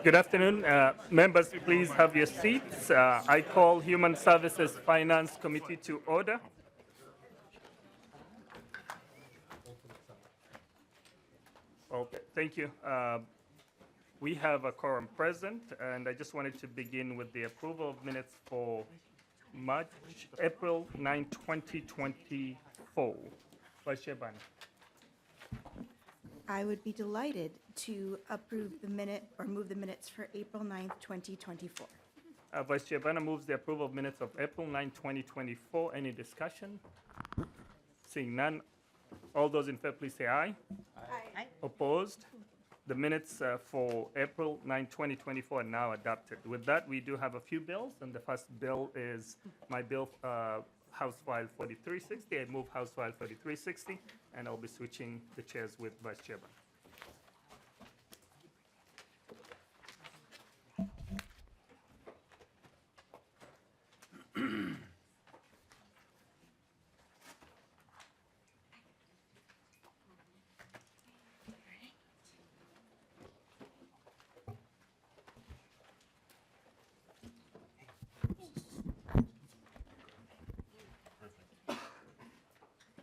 Good afternoon. Members, please have your seats. I call Human Services Finance Committee to order. Okay, thank you. We have a quorum present, and I just wanted to begin with the approval of minutes for April 9, 2024. Vice Chair Bana. I would be delighted to approve the minute or move the minutes for April 9th, 2024. Vice Chair Bana moves the approval of minutes of April 9, 2024. Any discussion? Seeing none, all those in favor, please say aye. Aye. Opposed? The minutes for April 9, 2024 are now adopted. With that, we do have a few bills, and the first bill is my bill, House File 4360. I move House File 4360, and I'll be switching the chairs with Vice Chairman.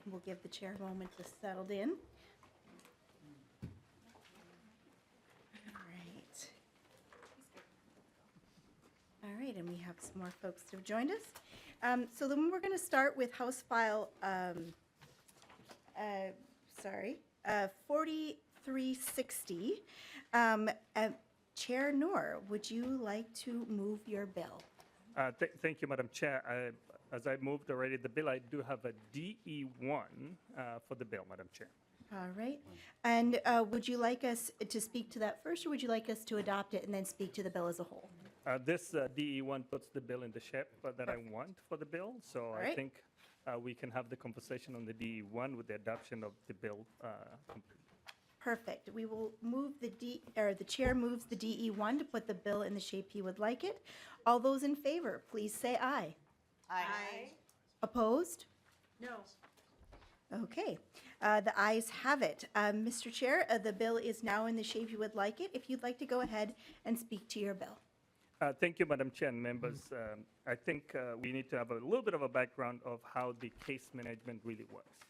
We'll give the chair a moment to settle in. All right. All right, and we have some more folks who have joined us. So then we're going to start with House File, 4360. Chair Noor, would you like to move your bill? Thank you, Madam Chair. As I moved already the bill, I do have a DE1 for the bill, Madam Chair. All right. And would you like us to speak to that first, or would you like us to adopt it and then speak to the bill as a whole? This DE1 puts the bill in the shape that I want for the bill, so I think we can have the conversation on the DE1 with the adoption of the bill completely. Perfect. We will move the chair moves the DE1 to put the bill in the shape he would like it. All those in favor, please say aye. Aye. Opposed? No. Okay. The ayes have it. Mr. Chair, the bill is now in the shape you would like it. If you'd like to go ahead and speak to your bill. Thank you, Madam Chair and members. I think we need to have a little bit of a background of how the case management really works.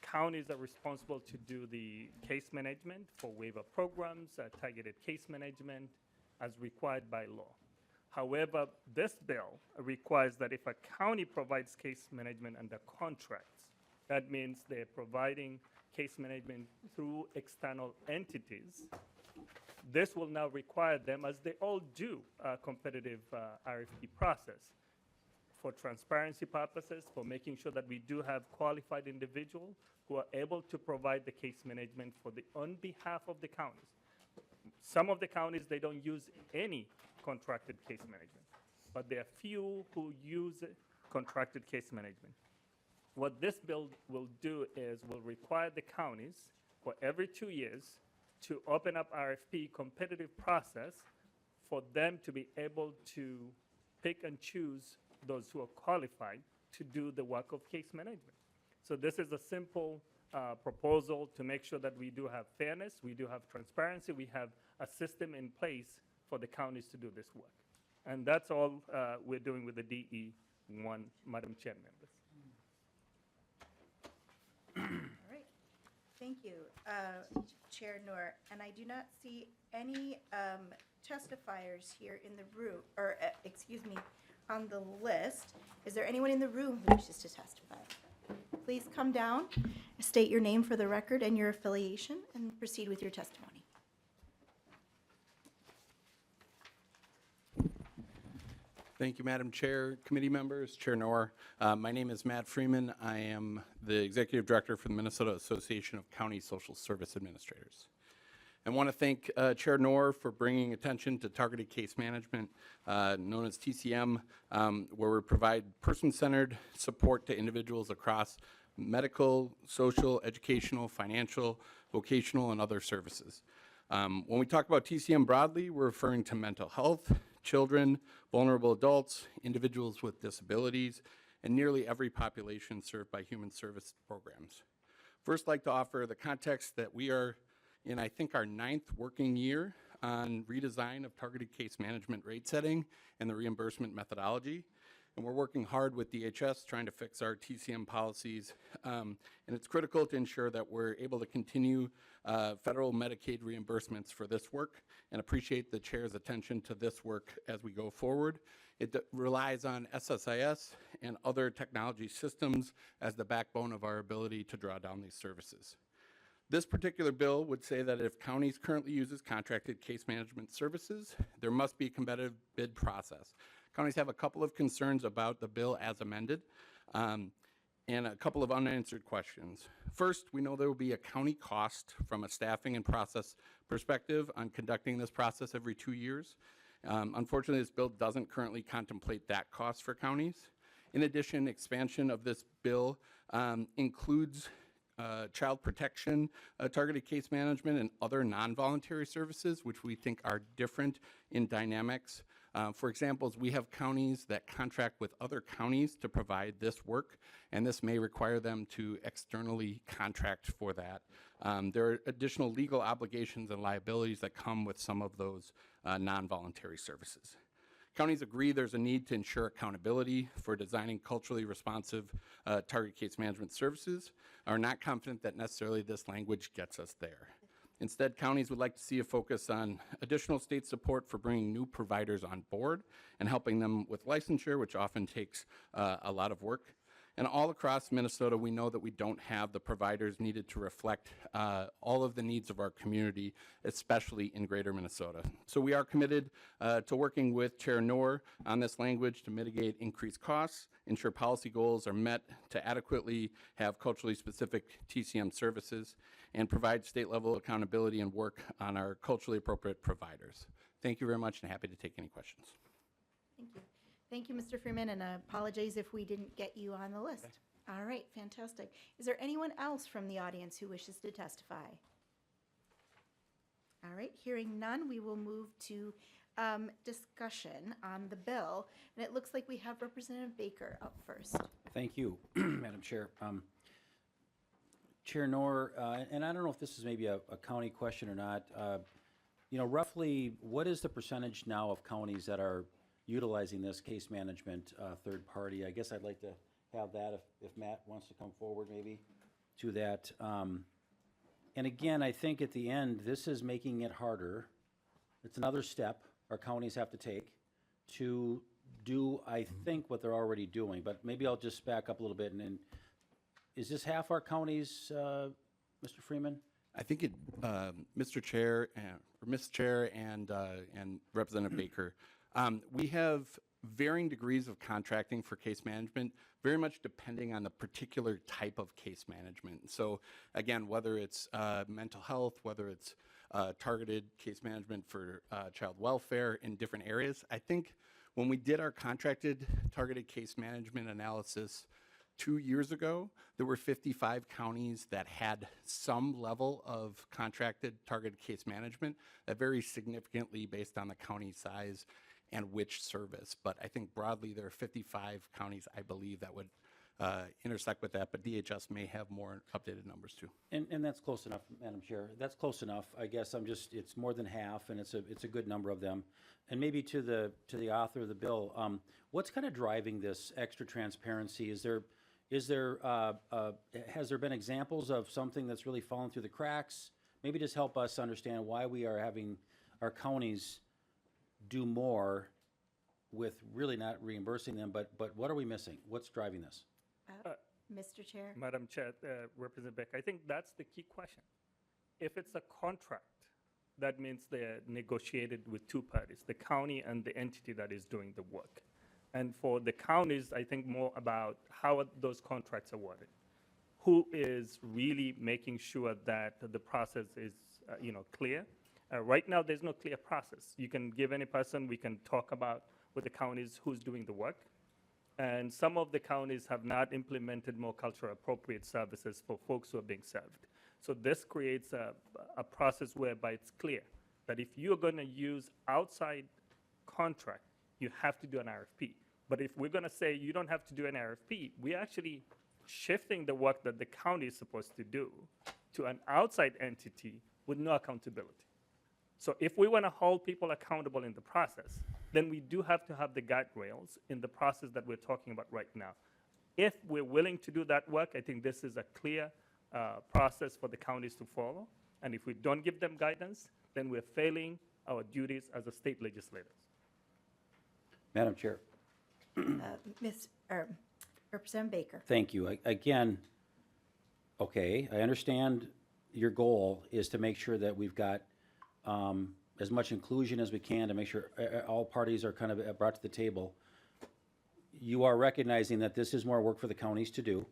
Counties are responsible to do the case management for waiver programs, targeted case management as required by law. However, this bill requires that if a county provides case management under contracts, that means they're providing case management through external entities. This will now require them, as they all do, a competitive RFP process for transparency purposes, for making sure that we do have qualified individuals who are able to provide the case management on behalf of the counties. Some of the counties, they don't use any contracted case management, but there are few who use contracted case management. What this bill will do is will require the counties for every 2 years to open up RFP competitive process for them to be able to pick and choose those who are qualified to do the work of case management. So this is a simple proposal to make sure that we do have fairness, we do have transparency, we have a system in place for the counties to do this work. And that's all we're doing with the DE1, Madam Chair, members. All right. Thank you, Chair Noor. And I do not see any testifiers here in the room, or excuse me, on the list. Is there anyone in the room who wishes to testify? Please come down, state your name for the record and your affiliation, and proceed with your testimony. Thank you, Madam Chair, committee members, Chair Noor. My name is Matt Freeman. I am the Executive Director for the Minnesota Association of County Social Service Administrators. I want to thank Chair Noor for bringing attention to targeted case management, known as TCM, where we provide person-centered support to individuals across medical, social, educational, financial, vocational, and other services. When we talk about TCM broadly, we're referring to mental health, children, vulnerable adults, individuals with disabilities, and nearly every population served by human service programs. First, I'd like to offer the context that we are in, I think, our 9th working year on redesign of targeted case management rate setting and the reimbursement methodology. And we're working hard with DHS trying to fix our TCM policies. And it's critical to ensure that we're able to continue federal Medicaid reimbursements for this work, and appreciate the chair's attention to this work as we go forward. It relies on SSIS and other technology systems as the backbone of our ability to draw down these services. This particular bill would say that if counties currently uses contracted case management services, there must be a competitive bid process. Counties have a couple of concerns about the bill as amended, and a couple of unanswered questions. First, we know there will be a county cost from a staffing and process perspective on conducting this process every 2 years. Unfortunately, this bill doesn't currently contemplate that cost for counties. In addition, expansion of this bill includes child protection, targeted case management, and other non-voluntary services, which we think are different in dynamics. For example, we have counties that contract with other counties to provide this work, and this may require them to externally contract for that. There are additional legal obligations and liabilities that come with some of those non-voluntary services. Counties agree there's a need to ensure accountability for designing culturally responsive target case management services, are not confident that necessarily this language gets us there. Instead, counties would like to see a focus on additional state support for bringing new providers on board and helping them with licensure, which often takes a lot of work. And all across Minnesota, we know that we don't have the providers needed to reflect all of the needs of our community, especially in greater Minnesota. So we are committed to working with Chair Noor on this language to mitigate increased costs, ensure policy goals are met to adequately have culturally specific TCM services, and provide state-level accountability and work on our culturally appropriate providers. Thank you very much, and happy to take any questions. Thank you. Thank you, Mr. Freeman, and I apologize if we didn't get you on the list. All right, fantastic. Is there anyone else from the audience who wishes to testify? All right, hearing none, we will move to discussion on the bill. And it looks like we have Representative Baker up first. Thank you, Madam Chair. Chair Noor, and I don't know if this is maybe a county question or not, you know, roughly what is the percentage now of counties that are utilizing this case management third party? I guess I'd like to have that if Matt wants to come forward maybe to that. And again, I think at the end, this is making it harder. It's another step our counties have to take to do, I think, what they're already doing. But maybe I'll just back up a little bit. And is this half our counties, Mr. Freeman? I think it, Mr. Chair, or Ms. Chair and Representative Baker, we have varying degrees of contracting for case management, very much depending on the particular type of case management. So again, whether it's mental health, whether it's targeted case management for child welfare in different areas, I think when we did our contracted targeted case management analysis 2 years ago, there were 55 counties that had some level of contracted targeted case management that varies significantly based on the county size and which service. But I think broadly there are 55 counties, I believe, that would intersect with that, but DHS may have more updated numbers too. And that's close enough, Madam Chair. That's close enough. I guess I'm just, it's more than half, and it's a good number of them. And maybe to the author of the bill, what's kind of driving this extra transparency? Has there been examples of something that's really fallen through the cracks? Maybe just help us understand why we are having our counties do more with really not reimbursing them, but what are we missing? What's driving this? Mr. Chair? Madam Chair, Representative Beck, I think that's the key question. If it's a contract, that means they're negotiated with two parties, the county and the entity that is doing the work. And for the counties, I think more about how are those contracts awarded. Who is really making sure that the process is, clear? Right now, there's no clear process. You can give any person, we can talk about with the counties who's doing the work. And some of the counties have not implemented more culturally appropriate services for folks who are being served. So this creates a process whereby it's clear that if you're going to use outside contract, you have to do an RFP. But if we're going to say you don't have to do an RFP, we're actually shifting the work that the county is supposed to do to an outside entity with no accountability. So if we want to hold people accountable in the process, then we do have to have the guardrails in the process that we're talking about right now. If we're willing to do that work, I think this is a clear process for the counties to follow. And if we don't give them guidance, then we're failing our duties as a state legislators. Madam Chair, Representative Baker. thank you. Again, okay, I understand your goal is to make sure that we've got as much inclusion as we can to make sure all parties are kind of brought to the table. You are recognizing that this is more work for the counties to do.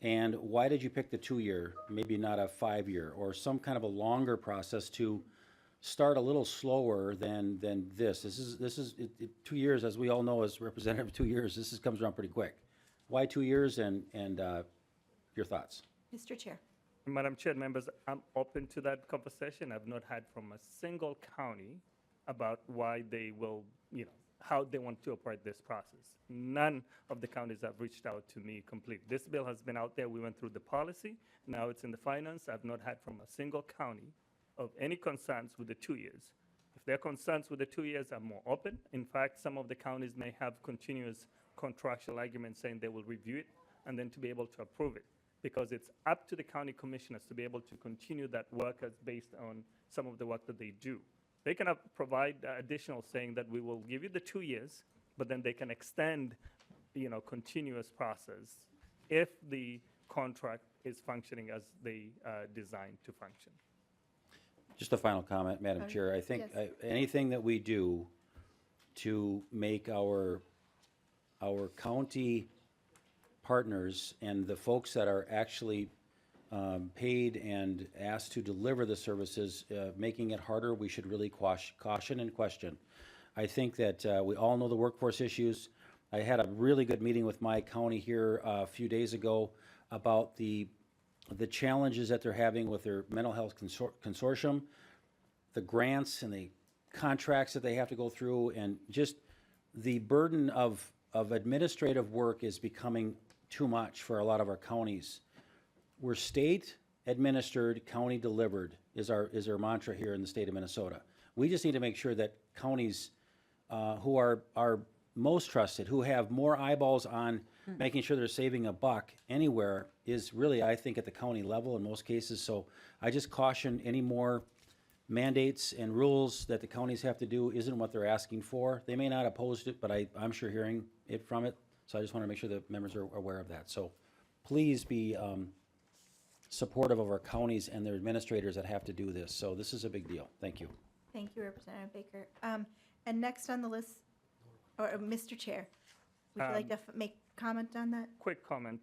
And why did you pick the 2-year, maybe not a 5-year, or some kind of a longer process to start a little slower than this? This is 2 years, as we all know, as representative, 2 years. This comes around pretty quick. Why 2 years, and your thoughts? Mr. Chair. Madam Chair, members, I'm open to that conversation. I've not heard from a single county about why they will, how they want to operate this process. None of the counties have reached out to me completely. This bill has been out there. We went through the policy. Now it's in the finance. I've not heard from a single county of any concerns with the 2 years. If there are concerns with the 2 years, I'm more open. In fact, some of the counties may have continuous contractual agreements saying they will review it and then to be able to approve it, because it's up to the county commissioners to be able to continue that work as based on some of the work that they do. They can provide additional saying that we will give you the 2 years, but then they can extend, continuous process if the contract is functioning as they designed to function. Just a final comment, Madam Chair. I think yes. anything that we do to make our county partners and the folks that are actually paid and asked to deliver the services, making it harder, we should really caution and question. I think that we all know the workforce issues. I had a really good meeting with my county here a few days ago about the challenges that they're having with their mental health consortium, the grants and the contracts that they have to go through, and just the burden of administrative work is becoming too much for a lot of our counties. We're state administered, county delivered is our mantra here in the state of Minnesota. We just need to make sure that counties who are most trusted, who have more eyeballs on making sure they're saving a buck anywhere, is really, I think, at the county level in most cases. So I just caution any more mandates and rules that the counties have to do isn't what they're asking for. They may not oppose it, but I'm sure hearing it from it. So I just want to make sure that members are aware of that. So please be supportive of our counties and their administrators that have to do this. So this is a big deal. Thank you. Thank you, Representative Baker. And next on the list, or Mr. Chair, would you like to make comment on that? Quick comment.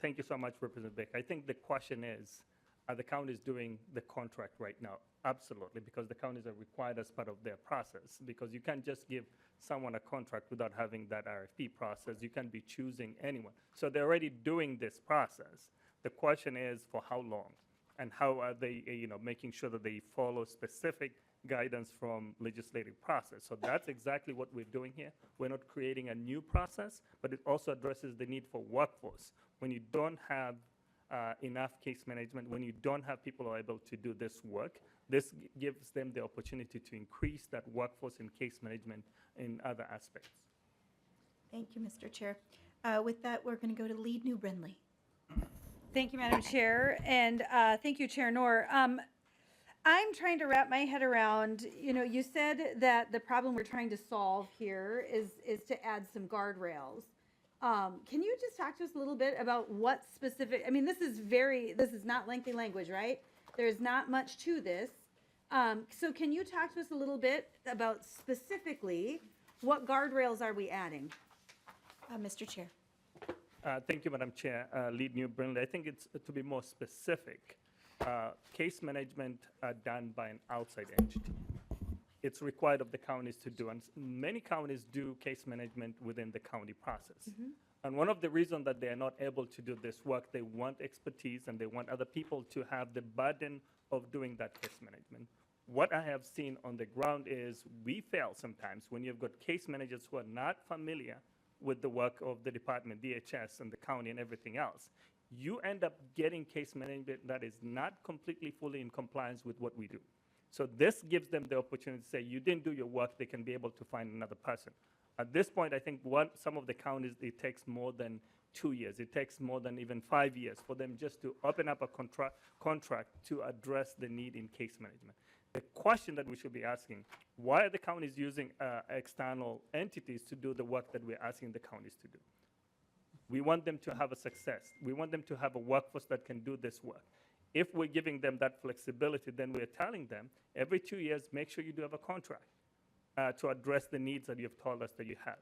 Thank you so much, Representative Baker. I think the question is, are the counties doing the contract right now? Absolutely, because the counties are required as part of their process, because you can't just give someone a contract without having that RFP process. You can't be choosing anyone. So they're already doing this process. The question is for how long, and how are they, making sure that they follow specific guidance from legislative process. So that's exactly what we're doing here. We're not creating a new process, but it also addresses the need for workforce. When you don't have enough case management, when you don't have people who are able to do this work, this gives them the opportunity to increase that workforce in case management in other aspects. Thank you, Mr. Chair. With that, we're going to go to Lead New Brindley. Thank you, Madam Chair, and thank you, Chair Noor. I'm trying to wrap my head around, you said that the problem we're trying to solve here is to add some guardrails. Can you just talk to us a little bit about what specific, this is not lengthy language, right? There's not much to this. So can you talk to us a little bit about specifically what guardrails are we adding? Mr. Chair. Thank you, Madam Chair. Lead New Brindley. I think it's to be more specific. Case management are done by an outside entity. It's required of the counties to do, and many counties do case management within the county process. And one of the reasons that they are not able to do this work, they want expertise and they want other people to have the burden of doing that case management. What I have seen on the ground is we fail sometimes when you've got case managers who are not familiar with the work of the department, DHS, and the county and everything else. You end up getting case management that is not completely fully in compliance with what we do. So this gives them the opportunity to say, you didn't do your work, they can be able to find another person. At this point, I think some of the counties, it takes more than 2 years. It takes more than even 5 years for them just to open up a contract to address the need in case management. The question that we should be asking, why are the counties using external entities to do the work that we're asking the counties to do? We want them to have a success. We want them to have a workforce that can do this work. If we're giving them that flexibility, then we're telling them, every 2 years, make sure you do have a contract to address the needs that you've told us that you have.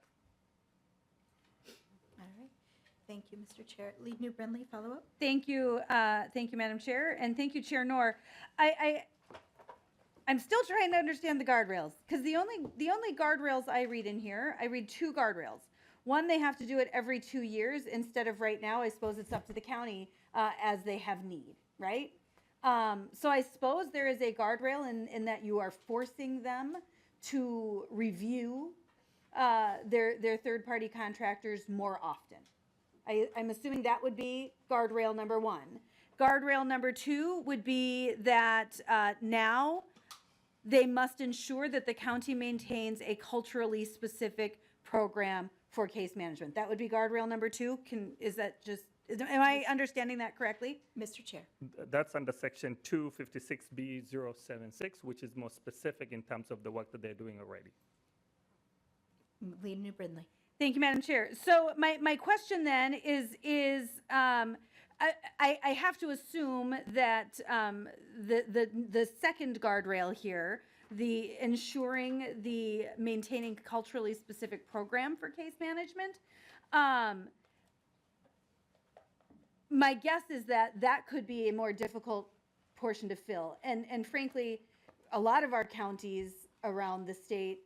All right. Thank you, Mr. Chair. Lead New Brindley, follow up? Thank you, Madam Chair, and thank you, Chair Noor. I'm still trying to understand the guardrails, because the only guardrails I read in here, I read 2 guardrails. One, they have to do it every 2 years instead of right now. I suppose it's up to the county as they have need, right? So I suppose there is a guardrail in that you are forcing them to review their third-party contractors more often. I'm assuming that would be guardrail number 1. Guardrail number 2 would be that now they must ensure that the county maintains a culturally specific program for case management. That would be guardrail number 2. Am I understanding that correctly? Mr. Chair. That's under section 256B076, which is more specific in terms of the work that they're doing already. Lead New Brindley. Thank you, Madam Chair. So my question then is I have to assume that the second guardrail here, the ensuring the maintaining culturally specific program for case management, my guess is that could be a more difficult portion to fill. And frankly, a lot of our counties around the state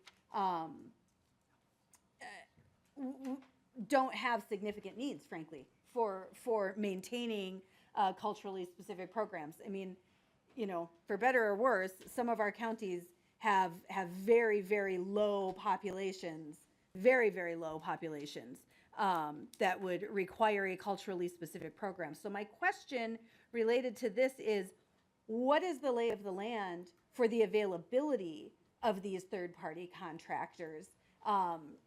don't have significant needs, frankly, for maintaining culturally specific programs. I mean, for better or worse, some of our counties have very, very low populations, very, very low populations that would require a culturally specific program. So my question related to this is, what is the lay of the land for the availability of these third-party contractors?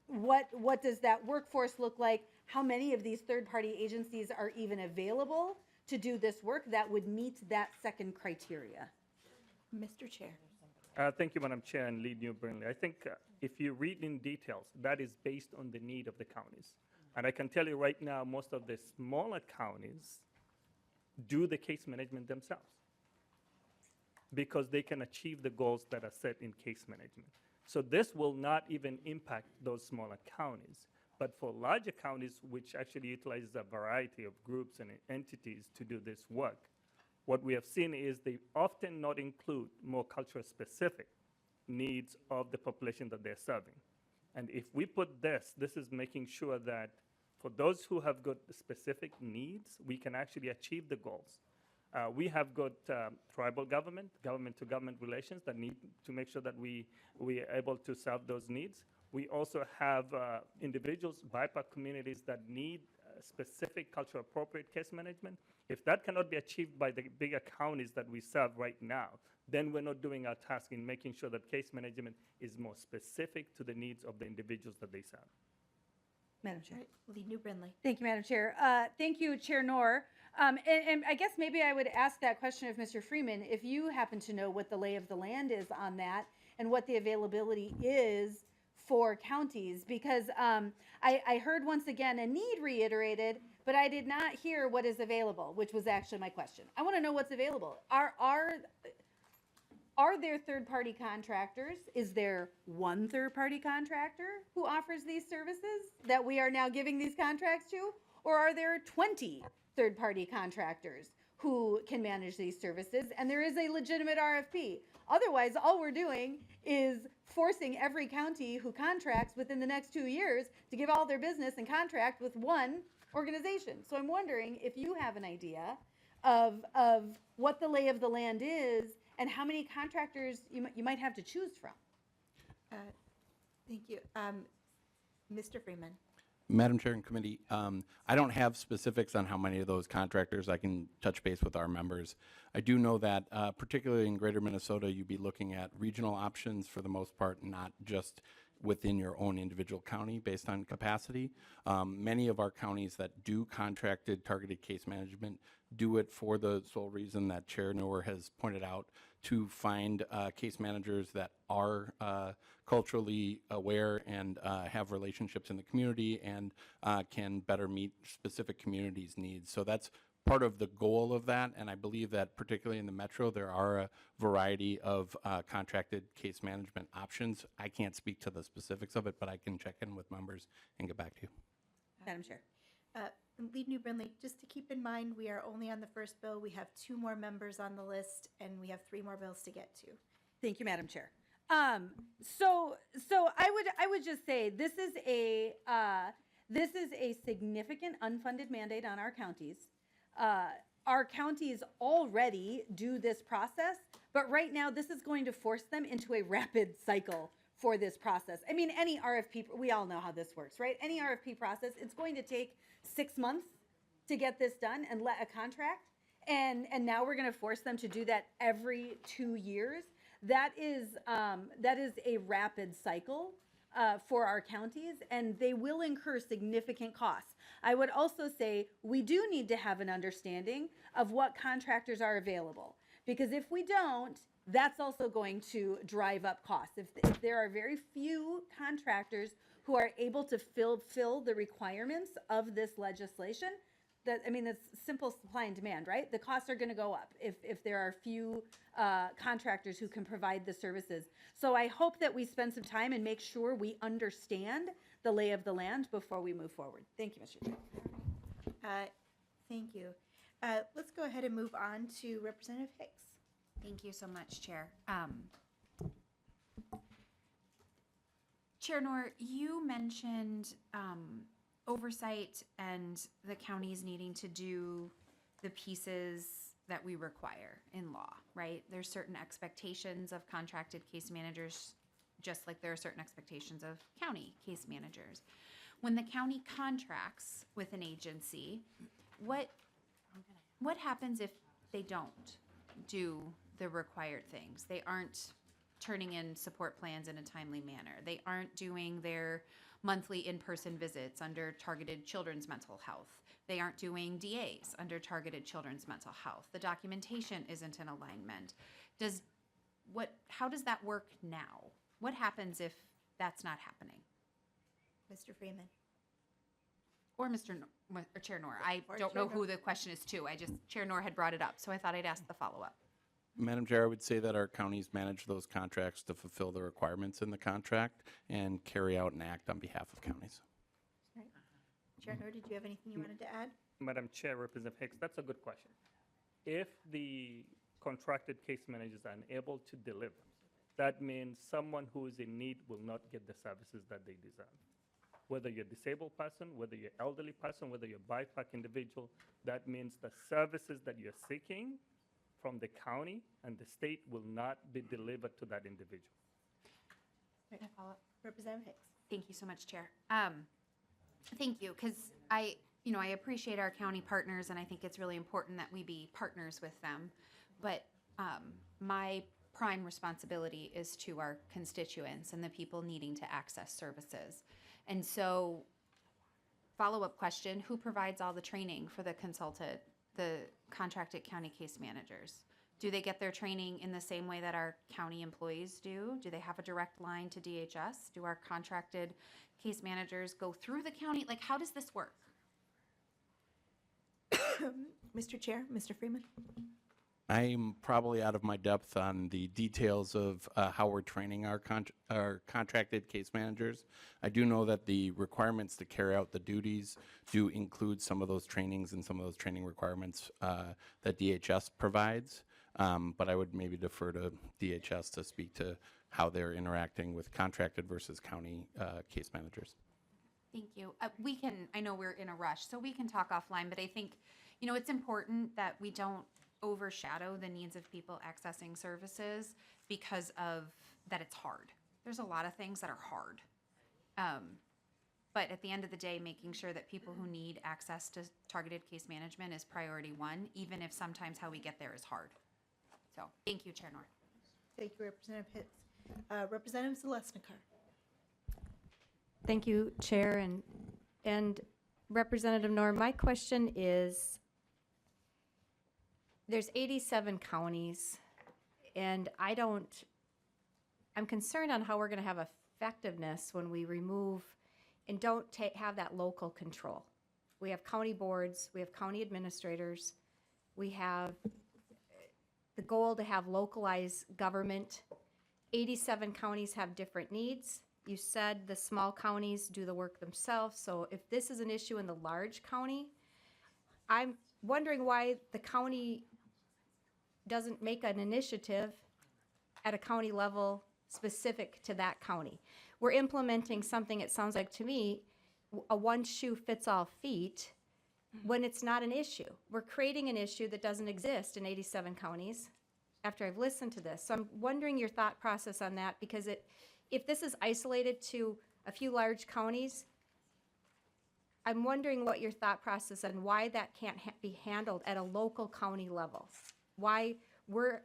What does that workforce look like? How many of these third-party agencies are even available to do this work that would meet that second criteria? Mr. Chair. Thank you, Madam Chair, and Lead New Brindley. I think if you read in details, that is based on the need of the counties. And I can tell you right now, most of the smaller counties do the case management themselves because they can achieve the goals that are set in case management. So this will not even impact those smaller counties. But for larger counties, which actually utilizes a variety of groups and entities to do this work, what we have seen is they often not include more cultural specific needs of the population that they're serving. And if we put this is making sure that for those who have got specific needs, we can actually achieve the goals. We have got tribal government-to-government relations that need to make sure that we are able to serve those needs. We also have individuals, BIPOC communities that need specific cultural appropriate case management. If that cannot be achieved by the bigger counties that we serve right now, then we're not doing our task in making sure that case management is more specific to the needs of the individuals that they serve. Madam Chair. All right. Lead New Brindley. Thank you, Madam Chair. Thank you, Chair Noor. And I guess maybe I would ask that question of Mr. Freeman, if you happen to know what the lay of the land is on that and what the availability is for counties, because I heard once again a need reiterated, but I did not hear what is available, which was actually my question. I want to know what's available. Are there third-party contractors? Is there one third-party contractor who offers these services that we are now giving these contracts to? Or are there 20 third-party contractors who can manage these services? And there is a legitimate RFP. Otherwise, all we're doing is forcing every county who contracts within the next 2 years to give all their business and contract with one organization. So I'm wondering if you have an idea of what the lay of the land is and how many contractors you might have to choose from. Thank you. Mr. Freeman. Madam Chair and Committee, I don't have specifics on how many of those contractors. I can touch base with our members. I do know that particularly in greater Minnesota, you'd be looking at regional options for the most part, not just within your own individual county based on capacity. Many of our counties that do contracted targeted case management do it for the sole reason that Chair Noor has pointed out, to find case managers that are culturally aware and have relationships in the community and can better meet specific communities' needs. So that's part of the goal of that, and I believe that particularly in the metro, there are a variety of contracted case management options. I can't speak to the specifics of it, but I can check in with members and get back to you. Madam Chair. Lead New Brindley, just to keep in mind, we are only on the first bill. We have 2 more members on the list, and we have 3 more bills to get to. Thank you, Madam Chair. So I would just say this is a significant unfunded mandate on our counties. Our counties already do this process, but right now this is going to force them into a rapid cycle for this process. I mean, any RFP, we all know how this works, right? Any RFP process, it's going to take 6 months to get this done and let a contract. And now we're going to force them to do that every 2 years. That is a rapid cycle for our counties, and they will incur significant costs. I would also say we do need to have an understanding of what contractors are available, because if we don't, that's also going to drive up costs. If there are very few contractors who are able to fill the requirements of this legislation, that's simple supply and demand, right? The costs are going to go up if there are few contractors who can provide the services. So I hope that we spend some time and make sure we understand the lay of the land before we move forward. Thank you, Mr. Chair. Thank you. Let's go ahead and move on to Representative Hicks. Thank you so much, Chair. Chair Noor, you mentioned oversight and the counties needing to do the pieces that we require in law, right? There's certain expectations of contracted case managers, just like there are certain expectations of county case managers. When the county contracts with an agency, what happens if they don't do the required things? They aren't turning in support plans in a timely manner. They aren't doing their monthly in-person visits under targeted children's mental health. They aren't doing DAs under targeted children's mental health. The documentation isn't in alignment. How does that work now? What happens if that's not happening? Mr. Freeman. Or Chair Noor. I Or don't Chair know who the question is to. Chair Noor had brought it up, so I thought I'd ask the follow-up. Madam Chair, I would say that our counties manage those contracts to fulfill the requirements in the contract and carry out and act on behalf of counties. Right. Chair Noor, did you have anything you wanted to add? Madam Chair, Representative Hicks, that's a good question. If the contracted case manager is unable to deliver, that means someone who is in need will not get the services that they deserve. Whether you're a disabled person, whether you're an elderly person, whether you're a BIPOC individual, that means the services that you're seeking from the county and the state will not be delivered to that individual. Right. Representative Hicks. Thank you so much, Chair. Thank you, because I appreciate our county partners, and I think it's really important that we be partners with them. But my prime responsibility is to our constituents and the people needing to access services. And so, follow-up question, who provides all the training for the contracted county case managers? Do they get their training in the same way that our county employees do? Do they have a direct line to DHS? Do our contracted case managers go through the county? Like, how does this work? Mr. Chair, Mr. Freeman. I'm probably out of my depth on the details of how we're training our contracted case managers. I do know that the requirements to carry out the duties do include some of those trainings and some of those training requirements that DHS provides, but I would maybe defer to DHS to speak to how they're interacting with contracted versus county case managers. Thank you. I know we're in a rush, so we can talk offline, but I think, it's important that we don't overshadow the needs of people accessing services because of that it's hard. There's a lot of things that are hard. But at the end of the day, making sure that people who need access to targeted case management is priority one, even if sometimes how we get there is hard. So, thank you, Chair Noor. Thank you, Representative Hitz. Representative Zalesnikar. Thank you, Chair, and Representative Noor. My question is, there's 87 counties, and I'm concerned on how we're going to have effectiveness when we remove and don't have that local control. We have county boards, we have county administrators, we have the goal to have localized government. 87 counties have different needs. You said the small counties do the work themselves, so if this is an issue in the large county, I'm wondering why the county doesn't make an initiative at a county level specific to that county. We're implementing something, it sounds like to me, a one shoe fits all feet when it's not an issue. We're creating an issue that doesn't exist in 87 counties after I've listened to this. So I'm wondering your thought process on that, because if this is isolated to a few large counties, I'm wondering what your thought process and why that can't be handled at a local county level. Why we're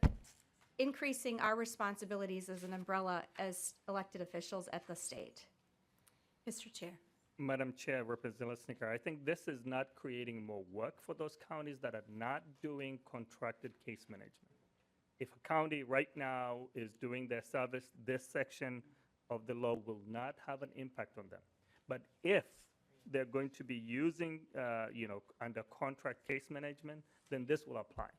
increasing our responsibilities as an umbrella as elected officials at the state. Mr. Chair. Madam Chair, Representative Snicker, I think this is not creating more work for those counties that are not doing contracted case management. If a county right now is doing their service, this section of the law will not have an impact on them. But if they're going to be using, under contract case management, then this will apply.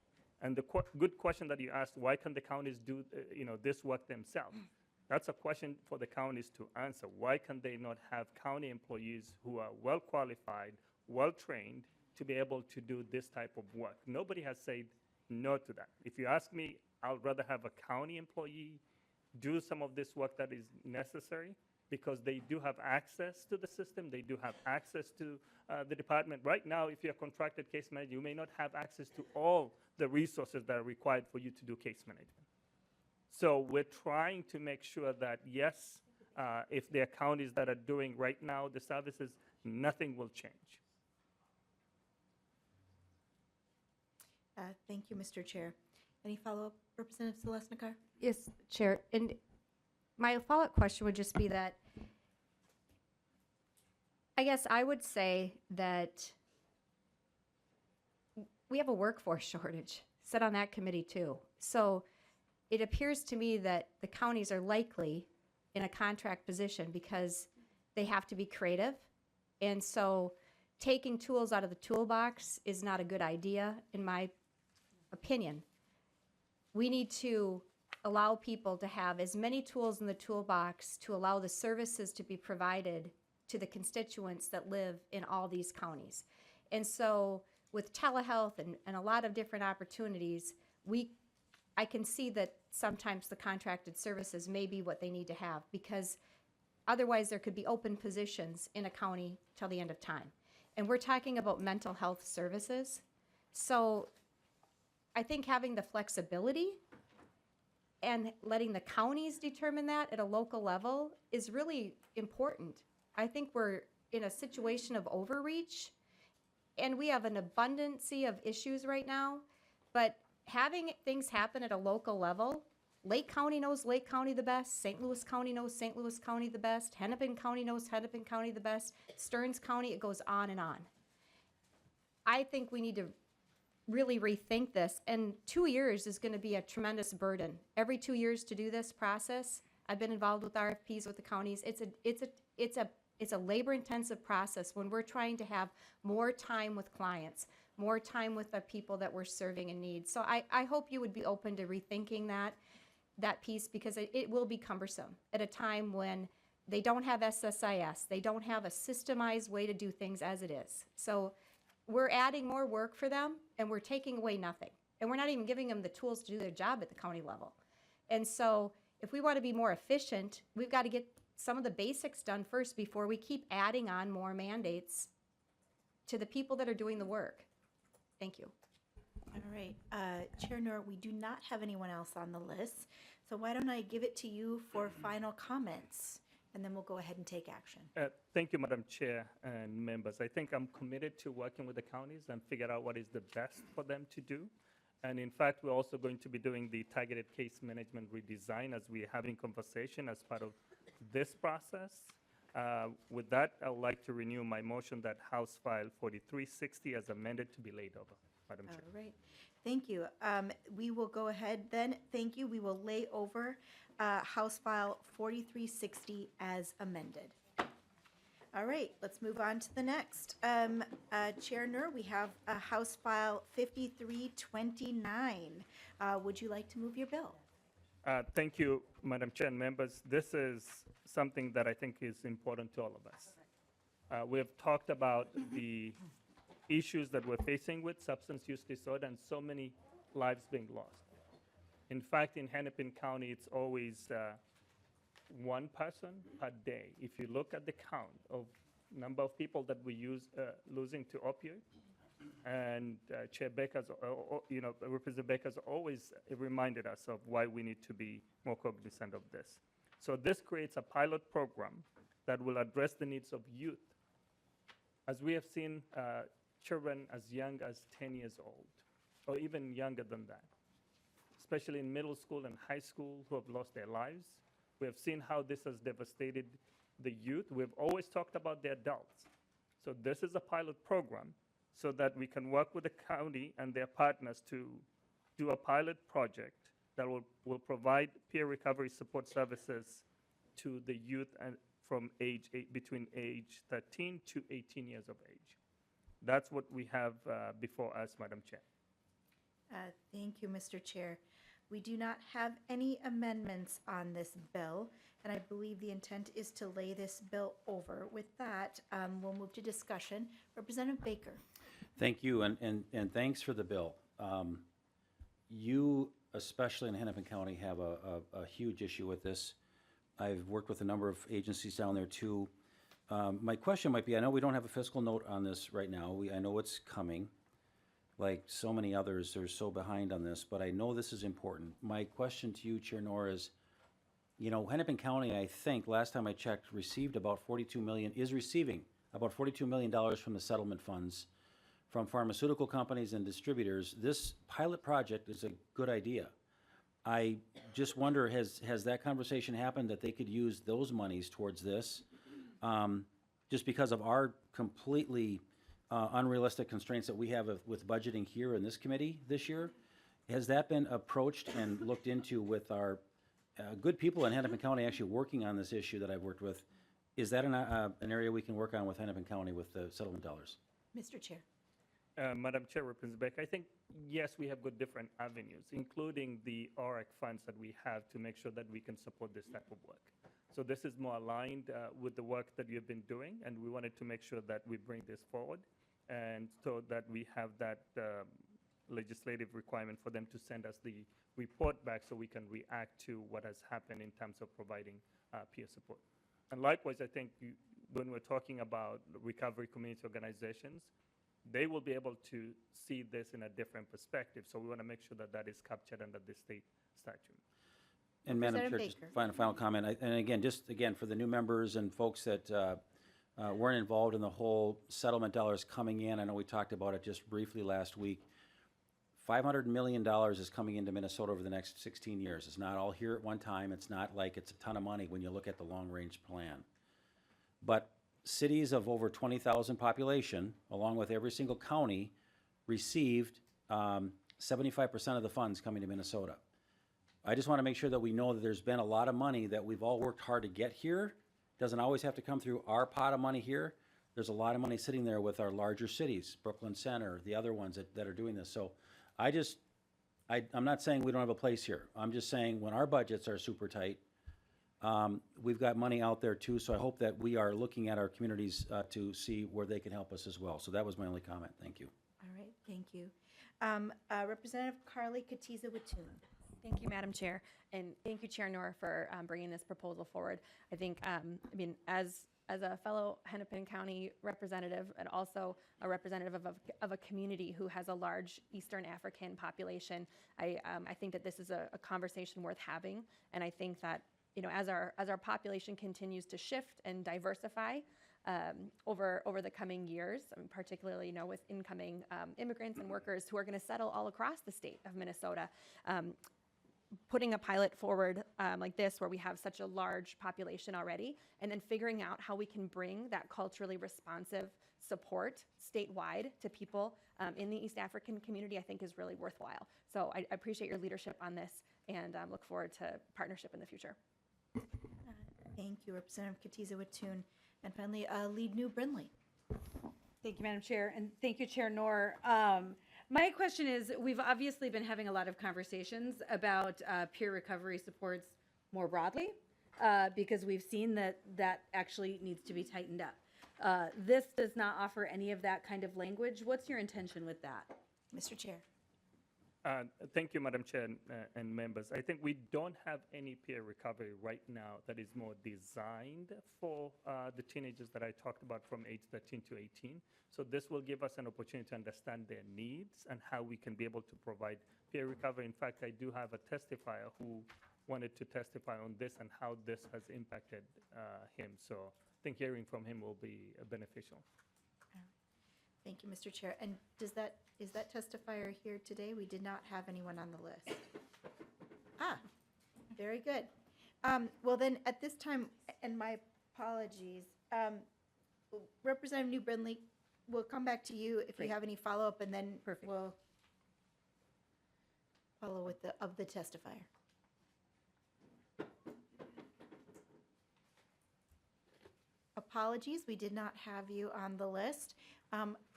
And the good question that you asked, why can the counties do, this work themselves? That's a question for the counties to answer. Why can they not have county employees who are well qualified, well trained to be able to do this type of work? Nobody has said no to that. If you ask me, I'd rather have a county employee do some of this work that is necessary, because they do have access to the system, they do have access to the department. Right now, if you're a contracted case manager, you may not have access to all the resources that are required for you to do case management. So we're trying to make sure that, yes, if there are counties that are doing right now the services, nothing will change. Thank you, Mr. Chair. Any follow-up, Representative Zalesnikar? Yes, Chair, and my follow-up question would just be that, I guess I would say that we have a workforce shortage, sit on that committee too. So it appears to me that the counties are likely in a contract position because they have to be creative. And so taking tools out of the toolbox is not a good idea, in my opinion. We need to allow people to have as many tools in the toolbox to allow the services to be provided to the constituents that live in all these counties. And so with telehealth and a lot of different opportunities, I can see that sometimes the contracted services may be what they need to have, because otherwise there could be open positions in a county till the end of time. And we're talking about mental health services. So I think having the flexibility and letting the counties determine that at a local level is really important. I think we're in a situation of overreach, and we have an abundance of issues right now, but having things happen at a local level, Lake County knows Lake County the best, St. Louis County knows St. Louis County the best, Hennepin County knows Hennepin County the best, Stearns County, it goes on and on. I think we need to really rethink this, and 2 years is going to be a tremendous burden. Every 2 years to do this process, I've been involved with RFPs with the counties. It's a labor-intensive process when we're trying to have more time with clients, more time with the people that we're serving in need. So I hope you would be open to rethinking that piece, because it will be cumbersome at a time when they don't have SSIS, they don't have a systemized way to do things as it is. So we're adding more work for them, and we're taking away nothing. And we're not even giving them the tools to do their job at the county level. And so if we want to be more efficient, we've got to get some of the basics done first before we keep adding on more mandates to the people that are doing the work. Thank you. All right. Chair Noor, we do not have anyone else on the list, so why don't I give it to you for final comments? and then we'll go ahead and take action. Thank you, Madam Chair and members. I think I'm committed to working with the counties and figure out what is the best for them to do. And in fact, we're also going to be doing the targeted case management redesign as we're having conversation as part of this process. With that, I would like to renew my motion that House File 4360 as amended to be laid over, Madam Chair. All right, thank you. We will go ahead then, thank you. We will lay over House File 4360 as amended. All right, let's move on to the next. Chair Noor, we have House File 5329. Would you like to move your bill? Thank you, Madam Chair and members. This is something that I think is important to all of us. We have talked about the issues that we're facing with substance use disorder and so many lives being lost. In fact, in Hennepin County, it's always one person per day. If you look at the count of number of people that we losing to opioid, and Chair Baker's, Representative Baker's always reminded us of why we need to be more cognizant of this. So this creates a pilot program that will address the needs of youth. As we have seen children as young as 10 years old, or even younger than that, especially in middle school and high school who have lost their lives. We have seen how this has devastated the youth. We've always talked about the adults. So this is a pilot program so that we can work with the county and their partners to do a pilot project that will provide peer recovery support services to the youth and between age 13 to 18 years of age. That's what we have before us, Madam Chair. Thank you, Mr. Chair. We do not have any amendments on this bill, and I believe the intent is to lay this bill over. With that, we'll move to discussion. Representative Baker. Thank you, and thanks for the bill. You, especially in Hennepin County, have a huge issue with this. I've worked with a number of agencies down there too. My question might be, I know we don't have a fiscal note on this right now. I know it's coming. Like so many others, they're so behind on this, but I know this is important. My question to you, Chair Noor, is, Hennepin County, I think, last time I checked, is receiving about $42 million from the settlement funds from pharmaceutical companies and distributors. This pilot project is a good idea. I just wonder, has that conversation happened that they could use those monies towards this? Just because of our completely unrealistic constraints that we have with budgeting here in this committee this year. Has that been approached and looked into with our good people in Hennepin County actually working on this issue that I've worked with? Is that an area we can work on with Hennepin County with the settlement dollars? Mr. Chair. Madam Chair, Representative Beck, I think, yes, we have got different avenues, including the ORAC funds that we have to make sure that we can support this type of work. So this is more aligned with the work that you've been doing, and we wanted to make sure that we bring this forward, and so that we have that legislative requirement for them to send us the report back so we can react to what has happened in terms of providing peer support. And likewise, I think when we're talking about recovery community organizations, they will be able to see this in a different perspective. So we want to make sure that that is captured under the state statute. And Madam Chair, Representative just Baker. final comment. And again, just again, for the new members and folks that weren't involved in the whole settlement dollars coming in, I know we talked about it just briefly last week. $500 million is coming into Minnesota over the next 16 years. It's not all here at one time. It's not like it's a ton of money when you look at the long-range plan. But cities of over 20,000 population, along with every single county, received 75% of the funds coming to Minnesota. I just want to make sure that we know that there's been a lot of money that we've all worked hard to get here. Doesn't always have to come through our pot of money here. There's a lot of money sitting there with our larger cities, Brooklyn Center, the other ones that are doing this. So I'm not saying we don't have a place here. I'm just saying when our budgets are super tight, we've got money out there too. So I hope that we are looking at our communities to see where they can help us as well. So that was my only comment. Thank you. All right, thank you. Representative Carly Katiza-Wattoon. Thank you, Madam Chair, and thank you, Chair Noor, for bringing this proposal forward. I think, as a fellow Hennepin County representative and also a representative of a community who has a large Eastern African population, I think that this is a conversation worth having, and I think that as our population continues to shift and diversify over the coming years, particularly, with incoming immigrants and workers who are going to settle all across the state of Minnesota, putting a pilot forward like this, where we have such a large population already, and then figuring out how we can bring that culturally responsive support statewide to people in the East African community, I think is really worthwhile. So I appreciate your leadership on this, and look forward to partnership in the future. Thank you, Representative Katiza-Wattoon. And finally, Lead New Brindley. Thank you, Madam Chair, and thank you, Chair Noor. My question is, we've obviously been having a lot of conversations about peer recovery supports more broadly, because we've seen that actually needs to be tightened up. This does not offer any of that kind of language. What's your intention with that? Mr. Chair. Thank you, Madam Chair and members. I think we don't have any peer recovery right now that is more designed for the teenagers that I talked about from age 13 to 18. So this will give us an opportunity to understand their needs and how we can be able to provide peer recovery. In fact, I do have a testifier who wanted to testify on this and how this has impacted him. So I think hearing from him will be beneficial. Thank you, Mr. Chair. And is that testifier here today? We did not have anyone on the list. Very good. Well, then, at this time, and my apologies, Representative New Brindley, we'll come back to you if you have any follow-up, and then we'll follow with the testifier. Apologies, we did not have you on the list.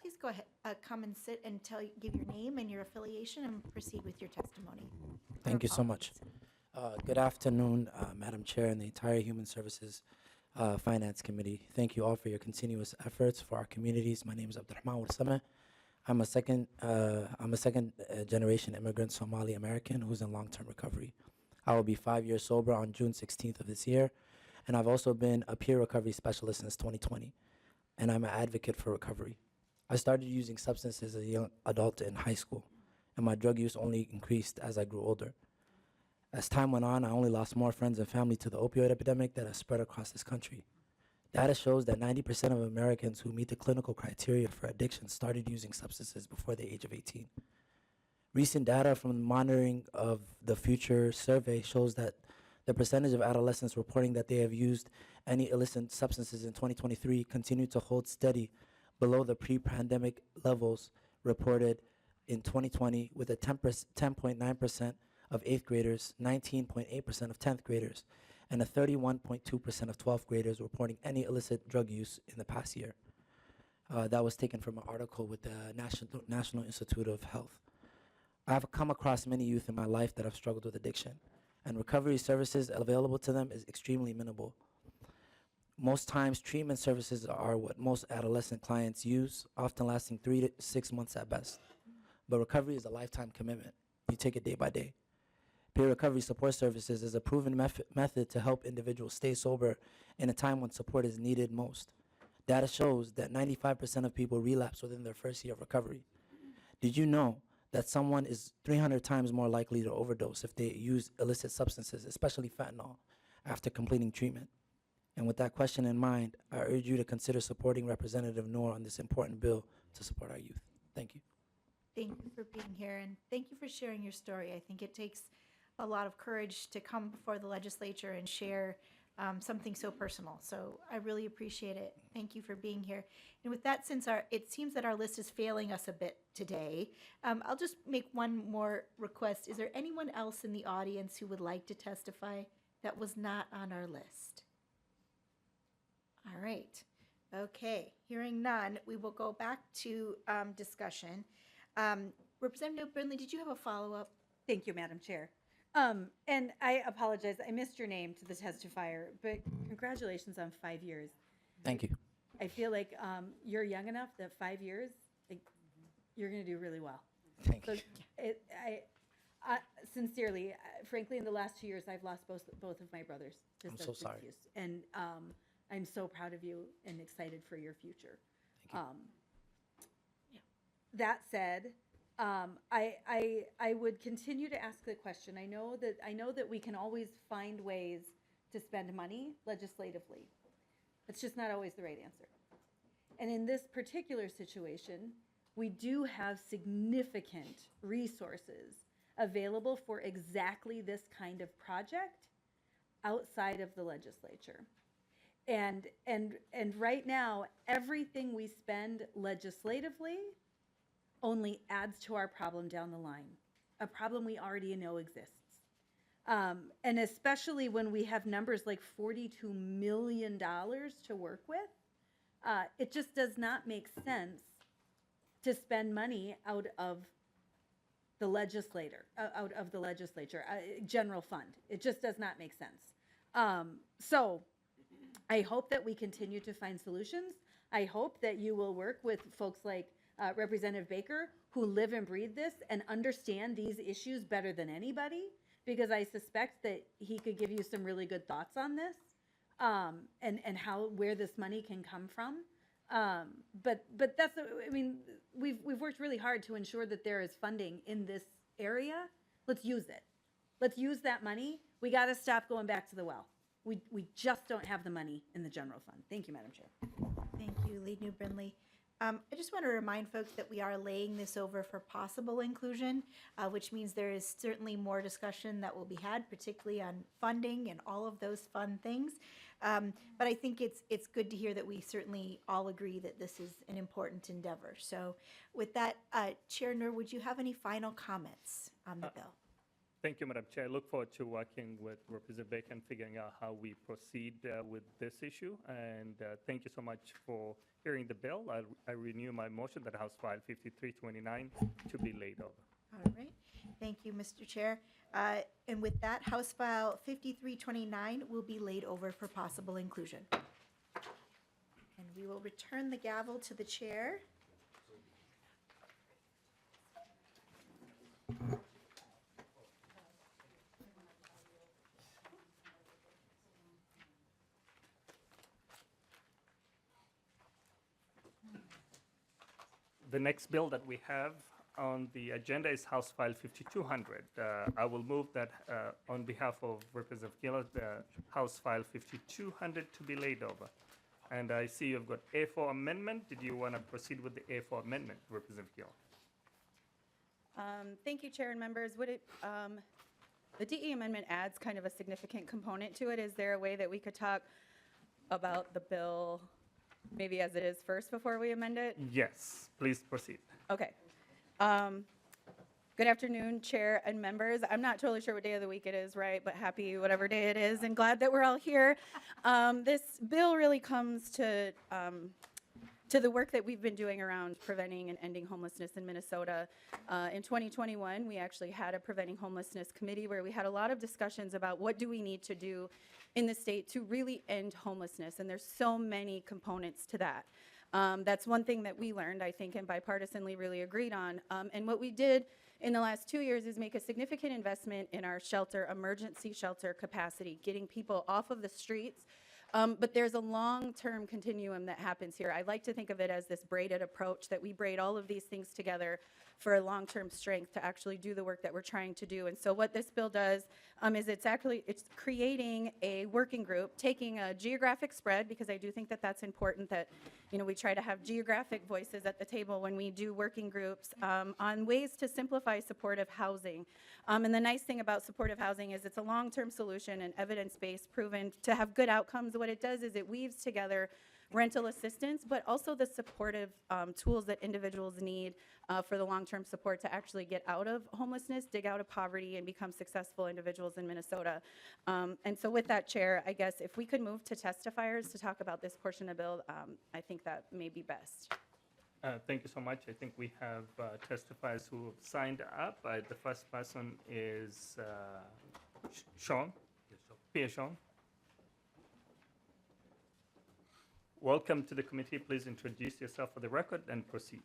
Please go ahead, come and sit and give your name and your affiliation and proceed with your testimony. Thank you so much. Good afternoon, Madam Chair and the entire Human Services Finance Committee. Thank you all for your continuous efforts for our communities. My name is Abdurrahman Warsame. I'm a second generation immigrant Somali American who's in long-term recovery. I will be 5 years sober on June 16th of this year, and I've also been a peer recovery specialist since 2020, and I'm an advocate for recovery. I started using substances as a young adult in high school, and my drug use only increased as I grew older. As time went on, I only lost more friends and family to the opioid epidemic that has spread across this country. Data shows that 90% of Americans who meet the clinical criteria for addiction started using substances before the age of 18. Recent data from the Monitoring of the Future survey shows that the percentage of adolescents reporting that they have used any illicit substances in 2023 continued to hold steady below the pre-pandemic levels reported in 2020, with a 10.9% of 8th graders, 19.8% of 10th graders, and a 31.2% of 12th graders reporting any illicit drug use in the past year. That was taken from an article with the National Institute of Health. I've come across many youth in my life that have struggled with addiction, and recovery services available to them is extremely minimal. Most times, treatment services are what most adolescent clients use, often lasting 3 to 6 months at best. But recovery is a lifetime commitment. You take it day by day. Peer recovery support services is a proven method to help individuals stay sober in a time when support is needed most. Data shows that 95% of people relapse within their first year of recovery. Did you know that someone is 300 times more likely to overdose if they use illicit substances, especially fentanyl, after completing treatment? And with that question in mind, I urge you to consider supporting Representative Noor on this important bill to support our youth. Thank you. Thank you for being here, and thank you for sharing your story. I think it takes a lot of courage to come before the legislature and share something so personal. So I really appreciate it. Thank you for being here. And with that, since it seems that our list is failing us a bit today, I'll just make one more request. Is there anyone else in the audience who would like to testify that was not on our list? All right. Okay. Hearing none, we will go back to discussion. Representative Brindley, did you have a follow-up? Thank you, Madam Chair. And I apologize, I missed your name to the testifier, but congratulations on 5 years. Thank you. I feel like you're young enough that 5 years, you're going to do really well. Thank So you. I sincerely, frankly, in the last 2 years, I've lost both of my brothers to I'm so substance sorry. use. And I'm so proud of you and excited for your future. Thank That said, I would continue to ask the question. I know that we can always find ways to spend money legislatively. It's just not always the right answer. And in this particular situation, we do have significant resources available for exactly this kind of project outside of the legislature. And right now, everything we spend legislatively only adds to our problem down the line, a problem we already know exists. And especially when we have numbers like $42 million to work with, it just does not make sense to spend money out of the legislature, general fund. It just does not make sense. So I hope that we continue to find solutions. I hope that you will work with folks like Representative Baker, who live and breathe this and understand these issues better than anybody, because I suspect that he could give you some really good thoughts on this, and where this money can come from. But that's, I mean, we've worked really hard to ensure that there is funding in this area. Let's use it. Let's use that money. We got to stop going back to the well. We just don't have the money in the general fund. Thank you, Madam Chair. Thank you, Lead New Brindley. I just want to remind folks that we are laying this over for possible inclusion, which means there is certainly more discussion that will be had, particularly on funding and all of those fun things. But I think it's good to hear that we certainly all agree that this is an important endeavor. So with that, Chair Noor, would you have any final comments on the bill? Thank you, Madam Chair. I look forward to working with Representative Baker and figuring out how we proceed with this issue. And thank you so much for hearing the bill. I renew my motion that House File 5329 to be laid over. All right. Thank you, Mr. Chair. And with that, House File 5329 will be laid over for possible inclusion. And we will return the gavel to the chair. The next bill that we have on the agenda is House File 5200. I will move that on behalf of Representative Keeler, the House File 5200 to be laid over. And I see you've got A4 amendment. Did you want to proceed with the A4 amendment, Representative Keeler? Thank you, Chair and members. The DE amendment adds kind of a significant component to it. Is there a way that we could talk about the bill maybe as it is first before we amend it? Yes, please proceed. Okay. Good afternoon, Chair and members. I'm not totally sure what day of the week it is, right? But happy whatever day it is, and glad that we're all here. This bill really comes to the work that we've been doing around preventing and ending homelessness in Minnesota. In 2021, we actually had a Preventing Homelessness Committee where we had a lot of discussions about what do we need to do in the state to really end homelessness, and there's so many components to that. That's one thing that we learned, I think, and bipartisanly really agreed on. And what we did in the last 2 years is make a significant investment in our shelter, emergency shelter capacity, getting people off of the streets. But there's a long-term continuum that happens here. I like to think of it as this braided approach, that we braid all of these things together for a long-term strength to actually do the work that we're trying to do. And so what this bill does is it's creating a working group, taking a geographic spread, because I do think that that's important, that we try to have geographic voices at the table when we do working groups on ways to simplify supportive housing. And the nice thing about supportive housing is it's a long-term solution and evidence-based, proven to have good outcomes. What it does is it weaves together rental assistance, but also the supportive tools that individuals need for the long-term support to actually get out of homelessness, dig out of poverty, and become successful individuals in Minnesota. And so with that, Chair, I guess if we could move to testifiers to talk about this portion of the bill, I think that may be best. Thank you so much. I think we have testifiers who have signed up. The first person is Sean. Pierre Sean. Welcome to the committee. Please introduce yourself for the record and proceed.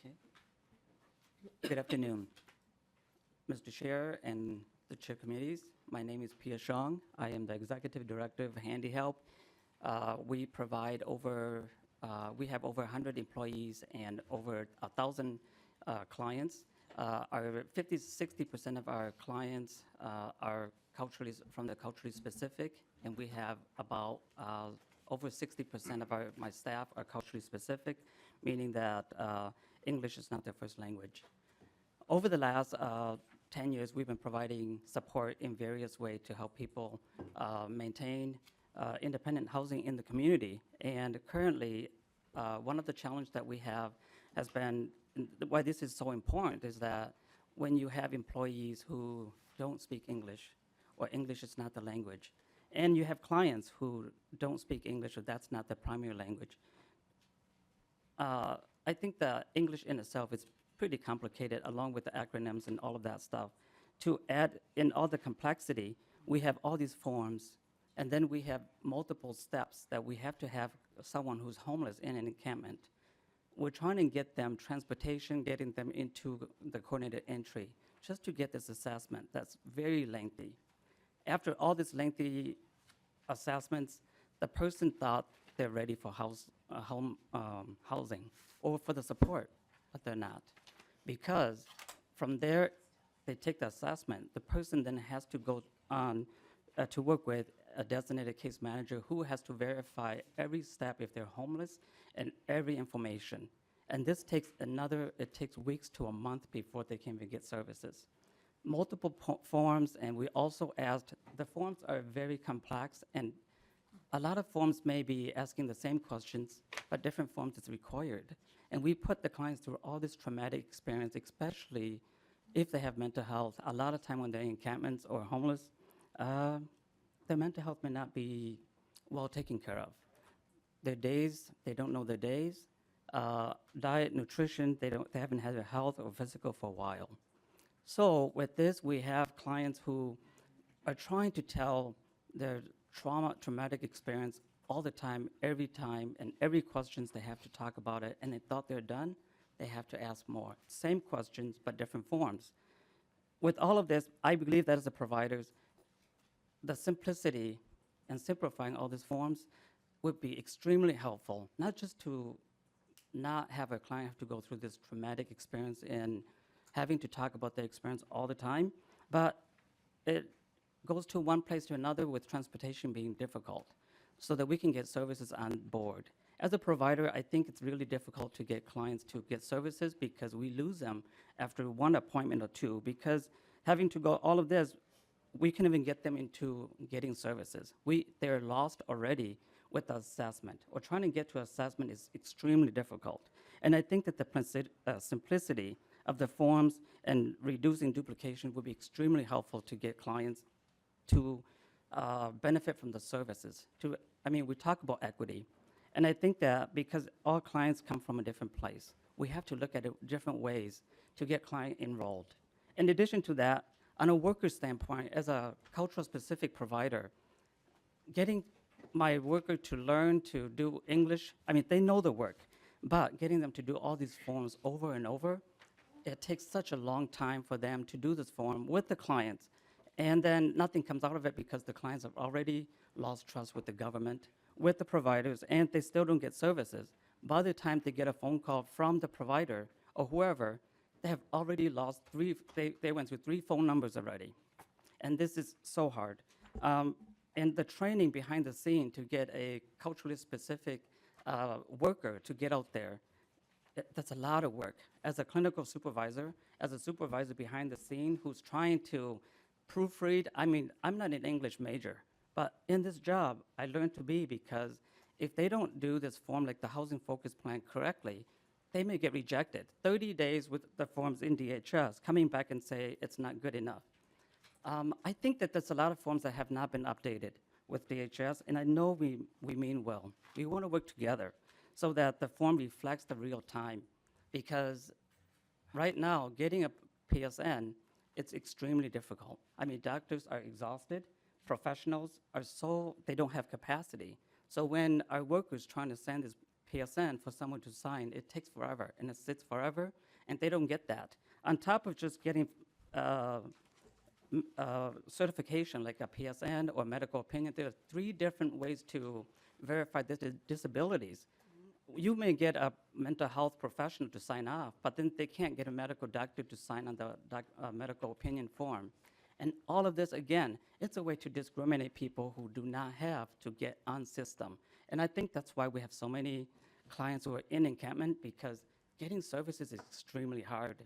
Okay. Good afternoon, Mr. Chair and the chair committees. My name is Pierre Shong. I am the executive director of Handy Help. We provide we have over 100 employees and over 1,000 clients. Our 50-60% of our clients are from the culturally specific, and we have about over 60% of my staff are culturally specific, meaning that English is not their first language. Over the last 10 years, we've been providing support in various ways to help people maintain independent housing in the community. And currently, one of the challenges that we have has been, why this is so important, is that when you have employees who don't speak English, or English is not the language, and you have clients who don't speak English, or that's not the primary language, I think that English in itself is pretty complicated, along with the acronyms and all of that stuff. To add in all the complexity, we have all these forms, and then we have multiple steps that we have to have someone who's homeless in an encampment. We're trying to get them transportation, getting them into the coordinated entry, just to get this assessment. That's very lengthy. After all these lengthy assessments, the person thought they're ready for housing or for the support, but they're not. Because from there, they take the assessment. The person then has to go on to work with a designated case manager who has to verify every step if they're homeless and every information. And this takes it takes weeks to a month before they can even get services. Multiple forms, and we also asked, the forms are very complex, and a lot of forms may be asking the same questions, but different forms is required. And we put the clients through all this traumatic experience, especially if they have mental health. A lot of time when they're in encampments or homeless, their mental health may not be well taken care of. Their days, they don't know their days. Diet, nutrition, they haven't had their health or physical for a while. So with this, we have clients who are trying to tell their traumatic experience all the time, and every questions they have to talk about it, and they thought they're done, they have to ask more. Same questions, but different forms. With all of this, I believe that as a providers, the simplicity and simplifying all these forms would be extremely helpful, not just to not have a client have to go through this traumatic experience and having to talk about their experience all the time, but it goes to one place to another with transportation being difficult, so that we can get services on board. As a provider, I think it's really difficult to get clients to get services because we lose them after one appointment or two, because having to go all of this, we can even get them into getting services. They're lost already with the assessment, or trying to get to assessment is extremely difficult. And I think that the simplicity of the forms and reducing duplication would be extremely helpful to get clients to benefit from the services. We talk about equity, and I think that because all clients come from a different place, we have to look at it different ways to get client enrolled. In addition to that, on a worker standpoint, as a cultural specific provider, getting my worker to learn to do English, they know the work, but getting them to do all these forms over and over, it takes such a long time for them to do this form with the clients. And then nothing comes out of it because the clients have already lost trust with the government, with the providers, and they still don't get services. By the time they get a phone call from the provider or whoever, they have already lost they went through 3 phone numbers already. And this is so hard. And the training behind the scene to get a culturally specific worker to get out there, that's a lot of work. As a clinical supervisor, as a supervisor behind the scene who's trying to proofread, I'm not an English major, but in this job, I learned to be, because if they don't do this form like the Housing Focus Plan correctly, they may get rejected. 30 days with the forms in DHS, coming back and say it's not good enough. I think that there's a lot of forms that have not been updated with DHS, and I know we mean well. We want to work together so that the form reflects the real time, because right now, getting a PSN, it's extremely difficult. Doctors are exhausted, professionals they don't have capacity. So when our workers trying to send this PSN for someone to sign, it takes forever, and it sits forever, and they don't get that. On top of just getting certification like a PSN or medical opinion, there are 3 different ways to verify disabilities. You may get a mental health professional to sign off, but then they can't get a medical doctor to sign on the medical opinion form. And all of this, again, it's a way to discriminate people who do not have to get on system. And I think that's why we have so many clients who are in encampment, because getting services is extremely hard.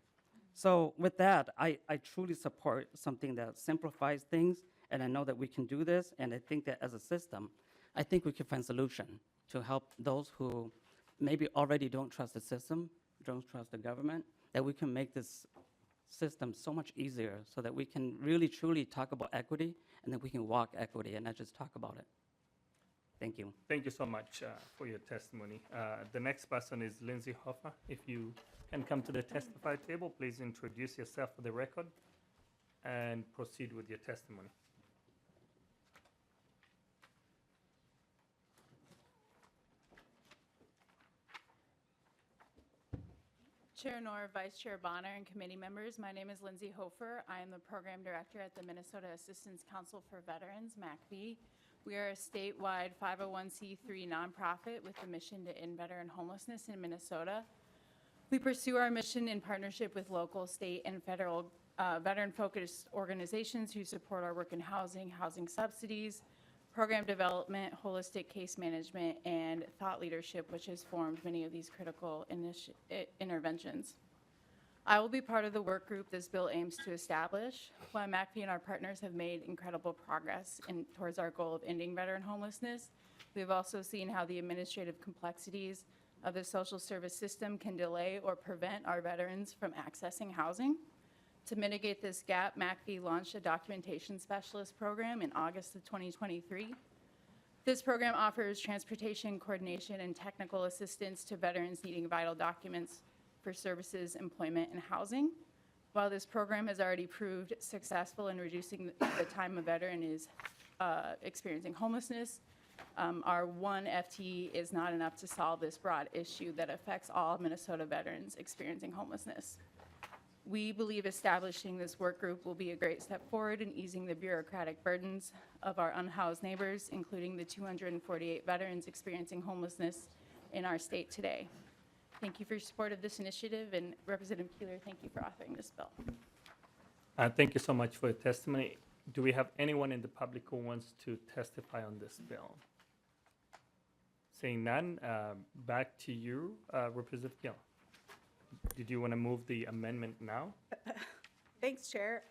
So with that, I truly support something that simplifies things, and I know that we can do this, and I think that as a system, I think we can find solution to help those who maybe already don't trust the system, don't trust the government, that we can make this system so much easier so that we can really truly talk about equity, and that we can walk equity and not just talk about it. Thank you. Thank you so much for your testimony. The next person is Lindsay Hoffer. If you can come to the testify table, please introduce yourself for the record and proceed with your testimony. Chair Noor, Vice Chair Bonner, and committee members, my name is Lindsay Hofer. I am the Program Director at the Minnesota Assistance Council for Veterans, MACV. We are a statewide 501c3 nonprofit with the mission to end veteran homelessness in Minnesota. We pursue our mission in partnership with local, state, and federal veteran-focused organizations who support our work in housing, housing subsidies, program development, holistic case management, and thought leadership, which has formed many of these critical interventions. I will be part of the work group this bill aims to establish. While MACV and our partners have made incredible progress towards our goal of ending veteran homelessness, we have also seen how the administrative complexities of the social service system can delay or prevent our veterans from accessing housing. To mitigate this gap, MACV launched a documentation specialist program in August of 2023. This program offers transportation coordination and technical assistance to veterans needing vital documents for services, employment, and housing. While this program has already proved successful in reducing the time a veteran is experiencing homelessness, our one FTE is not enough to solve this broad issue that affects all Minnesota veterans experiencing homelessness. We believe establishing this work group will be a great step forward in easing the bureaucratic burdens of our unhoused neighbors, including the 248 veterans experiencing homelessness in our state today. Thank you for your support of this initiative, and Representative Keeler, thank you for authoring this bill. Thank you so much for your testimony. Do we have anyone in the public who wants to testify on this bill? Seeing none, back to you, Representative Gill. Did you want to move the amendment now? Thanks, Chair.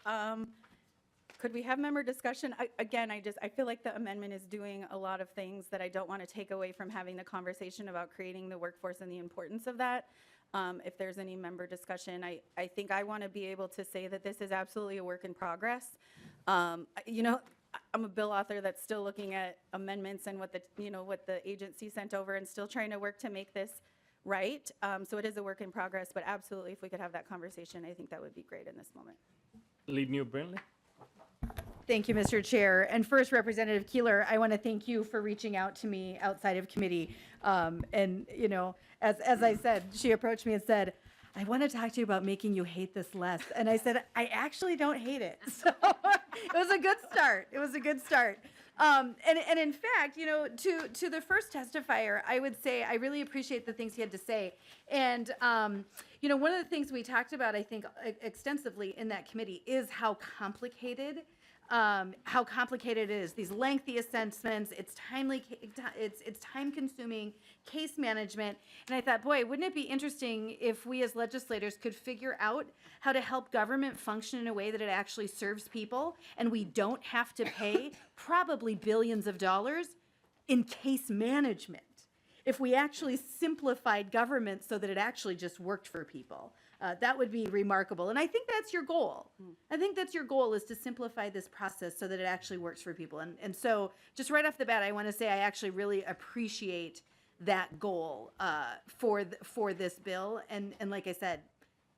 Could we have member discussion? I feel like the amendment is doing a lot of things that I don't want to take away from having the conversation about creating the workforce and the importance of that. If there's any member discussion, I think I want to be able to say that this is absolutely a work in progress. You know, I'm a bill author that's still looking at amendments and what the agency sent over, and still trying to work to make this right. So it is a work in progress, but absolutely, if we could have that conversation, I think that would be great in this moment. Lead New Brinley. Thank you, Mr. Chair. And first, Representative Keeler, I want to thank you for reaching out to me outside of committee. And, you know, as I said, she approached me and said, I want to talk to you about making you hate this less. And I said, I actually don't hate it. So it was a good start. It was a good start. And in fact, you know, to the first testifier, I would say I really appreciate the things he had to say. And, you know, one of the things we talked about, I think, extensively in that committee is how complicated it is. These lengthy assessments, it's time-consuming case management. And I thought, boy, wouldn't it be interesting if we as legislators could figure out how to help government function in a way that it actually serves people, and we don't have to pay probably billions of dollars in case management if we actually simplified government so that it actually just worked for people. That would be remarkable. And I think that's your goal. I think that's your goal, is to simplify this process so that it actually works for people. And so just right off the bat, I want to say I actually really appreciate that goal for this bill. And like I said,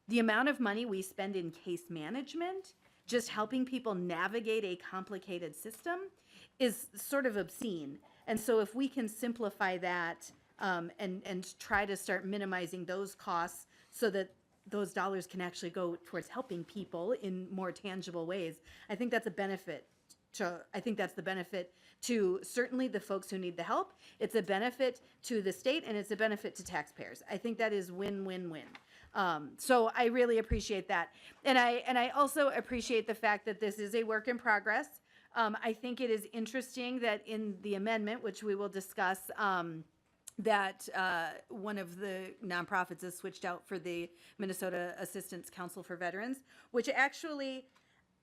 the amount of money we spend in case management, just helping people navigate a complicated system, is sort of obscene. And so if we can simplify that and try to start minimizing those costs so that those dollars can actually go towards helping people in more tangible ways, I think that's a benefit. I think that's the benefit to certainly the folks who need the help. It's a benefit to the state, and it's a benefit to taxpayers. I think that is win-win-win. So I really appreciate that. And I also appreciate the fact that this is a work in progress. I think it is interesting that in the amendment, which we will discuss, that one of the nonprofits is switched out for the Minnesota Assistance Council for Veterans, which actually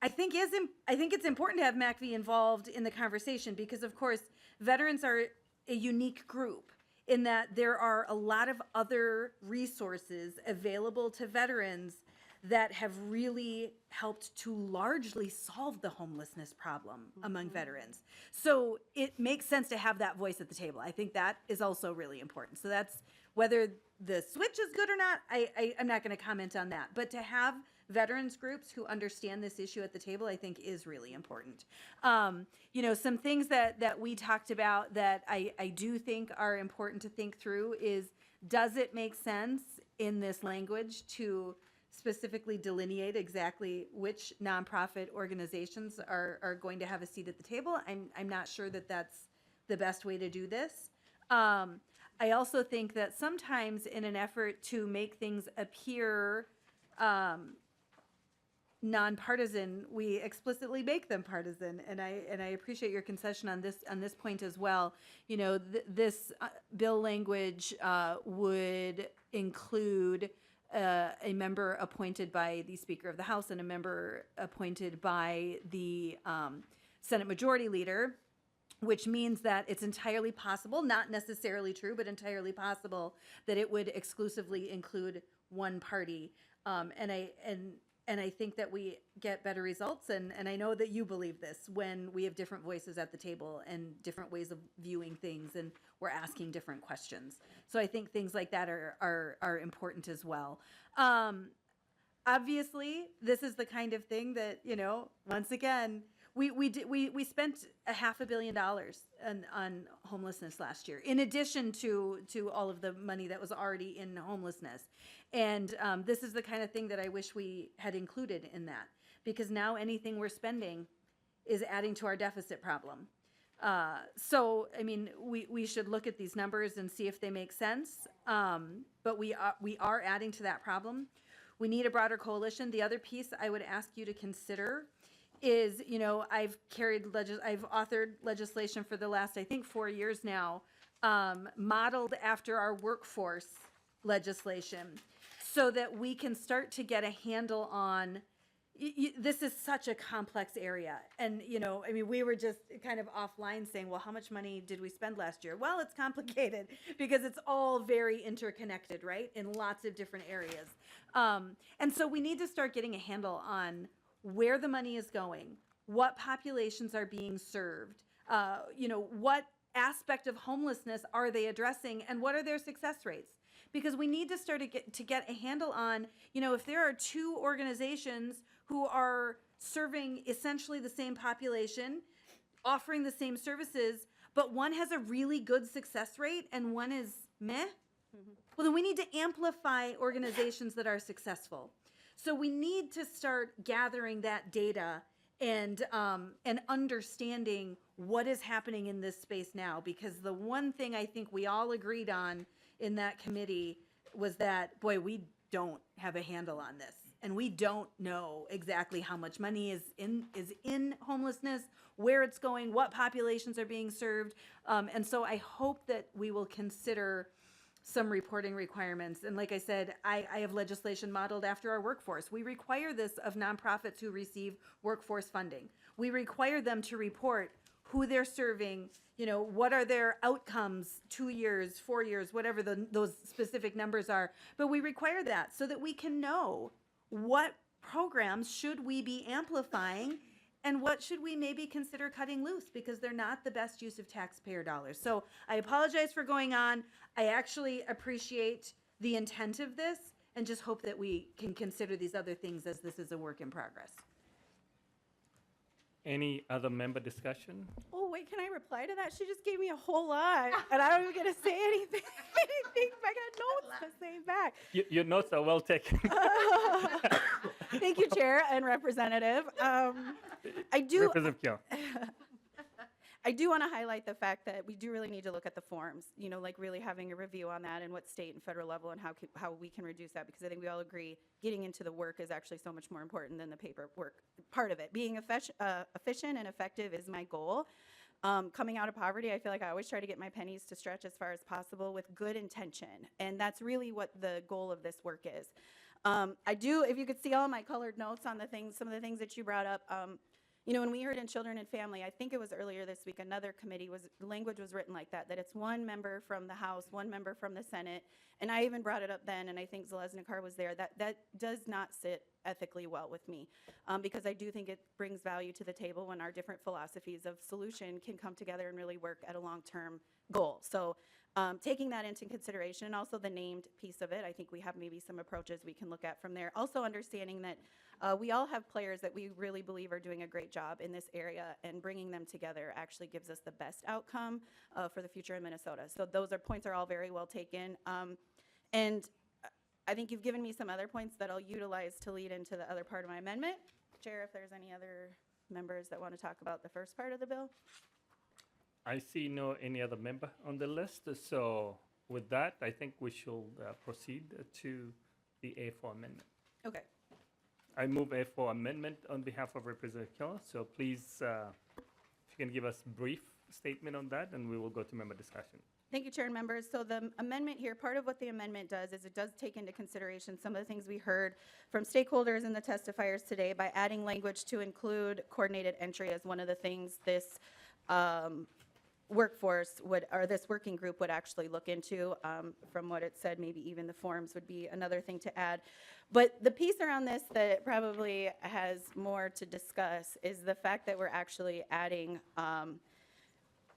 I think it's important to have MACV involved in the conversation because, of course, veterans are a unique group in that there are a lot of other resources available to veterans that have really helped to largely solve the homelessness problem among veterans. So it makes sense to have that voice at the table. I think that is also really important. So that's whether the switch is good or not, I'm not going to comment on that. But to have veterans groups who understand this issue at the table, I think is really important. Some things that we talked about that I do think are important to think through is, does it make sense in this language to specifically delineate exactly which nonprofit organizations are going to have a seat at the table? I'm not sure that that's the best way to do this. I also think that sometimes in an effort to make things appear nonpartisan, we explicitly make them partisan, and I appreciate your concession on this point as well. This bill language would include a member appointed by the Speaker of the House and a member appointed by the Senate Majority Leader, which means that it's entirely possible, not necessarily true, but entirely possible that it would exclusively include one party. And I think that we get better results, and I know that you believe this, when we have different voices at the table and different ways of viewing things, and we're asking different questions. So I think things like that are important as well. Obviously, this is the kind of thing that, once again, we spent $500 million on homelessness last year, in addition to all of the money that was already in homelessness. And this is the kind of thing that I wish we had included in that, because now anything we're spending is adding to our deficit problem. So, I mean, we should look at these numbers and see if they make sense. But we are adding to that problem. We need a broader coalition. The other piece I would ask you to consider is, I've authored legislation for the last, I think, 4 years now, modeled after our workforce legislation, so that we can start to get a handle on, this is such a complex area. And, we were just kind of offline saying, well, how much money did we spend last year? Well, it's complicated because it's all very interconnected, right? In lots of different areas. And so we need to start getting a handle on where the money is going, what populations are being served, what aspect of homelessness are they addressing, and what are their success rates? Because we need to start to get a handle on, if there are two organizations who are serving essentially the same population, offering the same services, but one has a really good success rate and one is meh, well, then we need to amplify organizations that are successful. So we need to start gathering that data and understanding what is happening in this space now. Because the one thing I think we all agreed on in that committee was that, boy, we don't have a handle on this. And we don't know exactly how much money is in homelessness, where it's going, what populations are being served. And so I hope that we will consider some reporting requirements. And like I said, I have legislation modeled after our workforce. We require this of nonprofits who receive workforce funding. We require them to report who they're serving, what are their outcomes, 2 years, 4 years, whatever those specific numbers are. But we require that so that we can know what programs should we be amplifying and what should we maybe consider cutting loose, because they're not the best use of taxpayer dollars. So I apologize for going on. I actually appreciate the intent of this and just hope that we can consider these other things as this is a work in progress. Any other member discussion? Oh, wait, can I reply to that? She just gave me a whole lot, and I don't even get to say anything. I got notes to say back. Your notes are well taken. Thank you, Chair and Representative. I do. Representative Kyo. I do want to highlight the fact that we do really need to look at the forms, you know, like really having a review on that and what state and federal level and how we can reduce that, because I think we all agree getting into the work is actually so much more important than the paperwork part of it. Being efficient and effective is my goal. Coming out of poverty, I feel like I always try to get my pennies to stretch as far as possible with good intention, and that's really what the goal of this work is. I do, if you could see all my colored notes on the things, some of the things that you brought up, you know, when we heard in Children and Family, I think it was earlier this week, another committee language was written like that it's one member from the House, one member from the Senate, and I even brought it up then, and I think Zalesnikar was there, that does not sit ethically well with me, because I do think it brings value to the table when our different philosophies of solution can come together and really work at a long-term goal. So taking that into consideration, and also the named piece of it, I think we have maybe some approaches we can look at from there. Also understanding that we all have players that we really believe are doing a great job in this area, and bringing them together actually gives us the best outcome for the future in Minnesota. So those points are all very well taken. And I think you've given me some other points that I'll utilize to lead into the other part of my amendment. Chair, if there's any other members that want to talk about the first part of the bill. I see no any other member on the list, so with that, I think we should proceed to the A4 amendment. Okay. I move A4 amendment on behalf of Representative Keeler, so please, if you can give us a brief statement on that, and we will go to member discussion. Thank you, Chair and members. So the amendment here, part of what the amendment does is it does take into consideration some of the things we heard from stakeholders and the testifiers today by adding language to include coordinated entry as one of the things this workforce would, or this working group would actually look into. From what it said, maybe even the forms would be another thing to add. But the piece around this that probably has more to discuss is the fact that we're actually adding,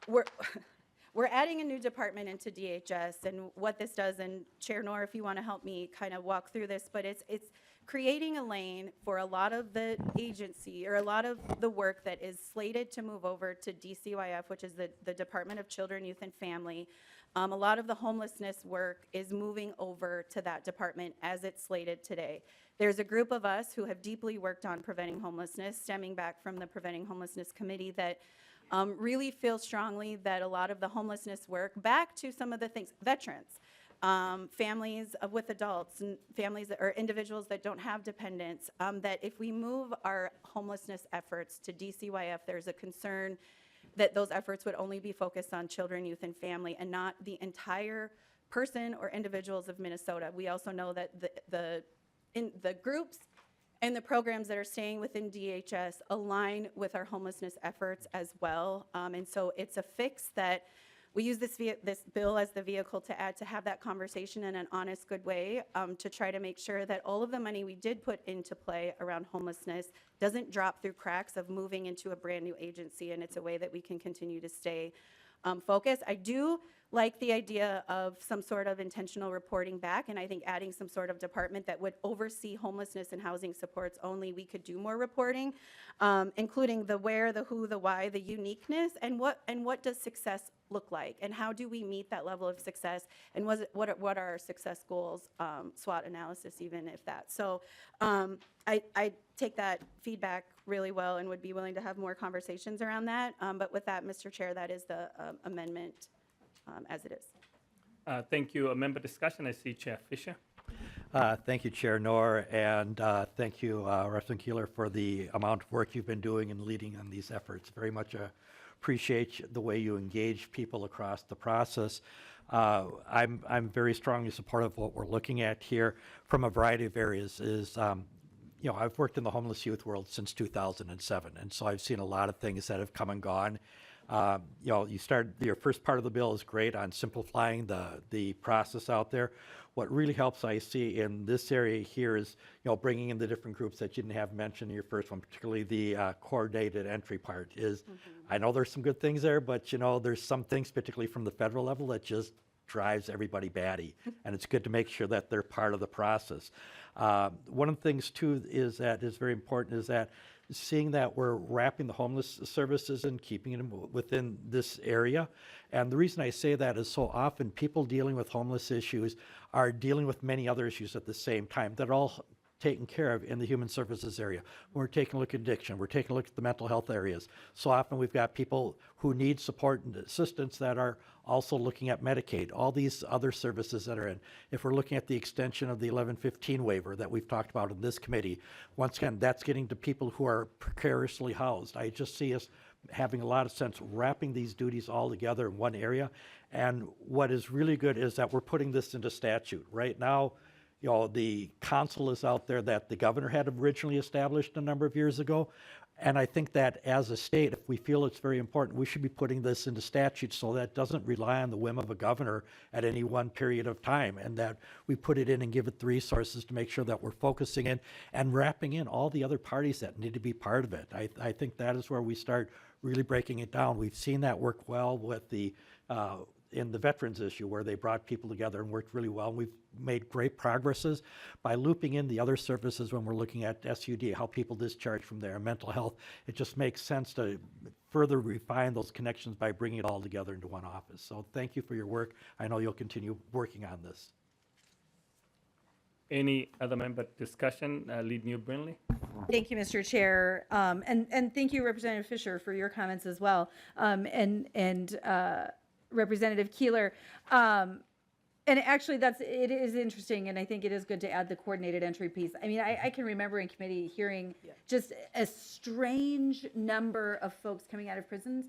we're adding a new department into DHS, and what this does, and Chair Noor, if you want to help me kind of walk through this, but it's creating a lane for a lot of the agency, or a lot of the work that is slated to move over to DCYF, which is the Department of Children, Youth, and Family. A lot of the homelessness work is moving over to that department as it's slated today. There's a group of us who have deeply worked on preventing homelessness, stemming back from the Preventing Homelessness Committee, that really feel strongly that a lot of the homelessness work, back to some of the things, veterans, families with adults, and families or individuals that don't have dependents, that if we move our homelessness efforts to DCYF, there's a concern that those efforts would only be focused on children, youth, and family, and not the entire person or individuals of Minnesota. We also know that the groups and the programs that are staying within DHS align with our homelessness efforts as well. And so it's a fix that we use this bill as the vehicle to add, to have that conversation in an honest, good way, to try to make sure that all of the money we did put into play around homelessness doesn't drop through cracks of moving into a brand new agency, and it's a way that we can continue to stay focused. I do like the idea of some sort of intentional reporting back, and I think adding some sort of department that would oversee homelessness and housing supports only, we could do more reporting, including the where, the who, the why, the uniqueness, and what does success look like, and how do we meet that level of success, and what are our success goals, SWOT analysis, even if that. So I take that feedback really well and would be willing to have more conversations around that. But with that, Mr. Chair, that is the amendment as it is. Thank you. A member discussion. I see Chair Fisher. Thank you, Chair Noor, and thank you, Representative Keeler, for the amount of work you've been doing and leading on these efforts. Very much appreciate the way you engage people across the process. I'm very strongly supportive of what we're looking at here from a variety of areas. You know, I've worked in the homeless youth world since 2007, and so I've seen a lot of things that have come and gone. You know, your first part of the bill is great on simplifying the process out there. What really helps I see in this area here is, you know, bringing in the different groups that you didn't have mentioned in your first one, particularly the coordinated entry part is, I know there's some good things there, but you know, there's some things, particularly from the federal level, that just drives everybody batty, and it's good to make sure that they're part of the process. One of the things too is very important is that seeing that we're wrapping the homeless services and keeping them within this area. And the reason I say that is so often people dealing with homeless issues are dealing with many other issues at the same time that all taken care of in the human services area. We're taking a look at addiction. We're taking a look at the mental health areas. So often we've got people who need support and assistance that are also looking at Medicaid, all these other services that are in. If we're looking at the extension of the 1115 waiver that we've talked about in this committee, once again, that's getting to people who are precariously housed. I just see us having a lot of sense wrapping these duties all together in one area. And what is really good is that we're putting this into statute. Right now, you know, the council is out there that the governor had originally established a number of years ago. And I think that as a state, if we feel it's very important, we should be putting this into statute so that it doesn't rely on the whim of a governor at any one period of time, and that we put it in and give it the resources to make sure that we're focusing in and wrapping in all the other parties that need to be part of it. I think that is where we start really breaking it down. We've seen that work well with the in the veterans issue, where they brought people together and worked really well. We've made great progresses by looping in the other services when we're looking at SUD, how people discharge from there, mental health. It just makes sense to further refine those connections by bringing it all together into one office. So thank you for your work. I know you'll continue working on this. Any other member discussion? Lead New Brinley. Thank you, Mr. Chair. And thank you, Representative Fisher, for your comments as well. And Representative Keeler. And actually, it is interesting, and I think it is good to add the coordinated entry piece. I mean, I can remember in committee hearing just a strange number of folks coming out of prisons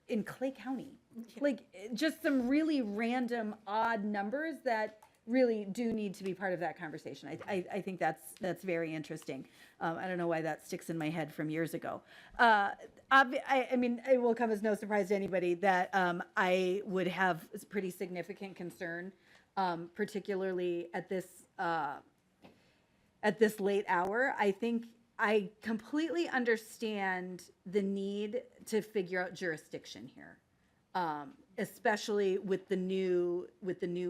in Clay County. Like, just some really random, odd numbers that really do need to be part of that conversation. I think that's very interesting. I don't know why that sticks in my head from years ago. I mean, it will come as no surprise to anybody that I would have pretty significant concern, particularly at this late hour. I think I completely understand the need to figure out jurisdiction here. Especially with the new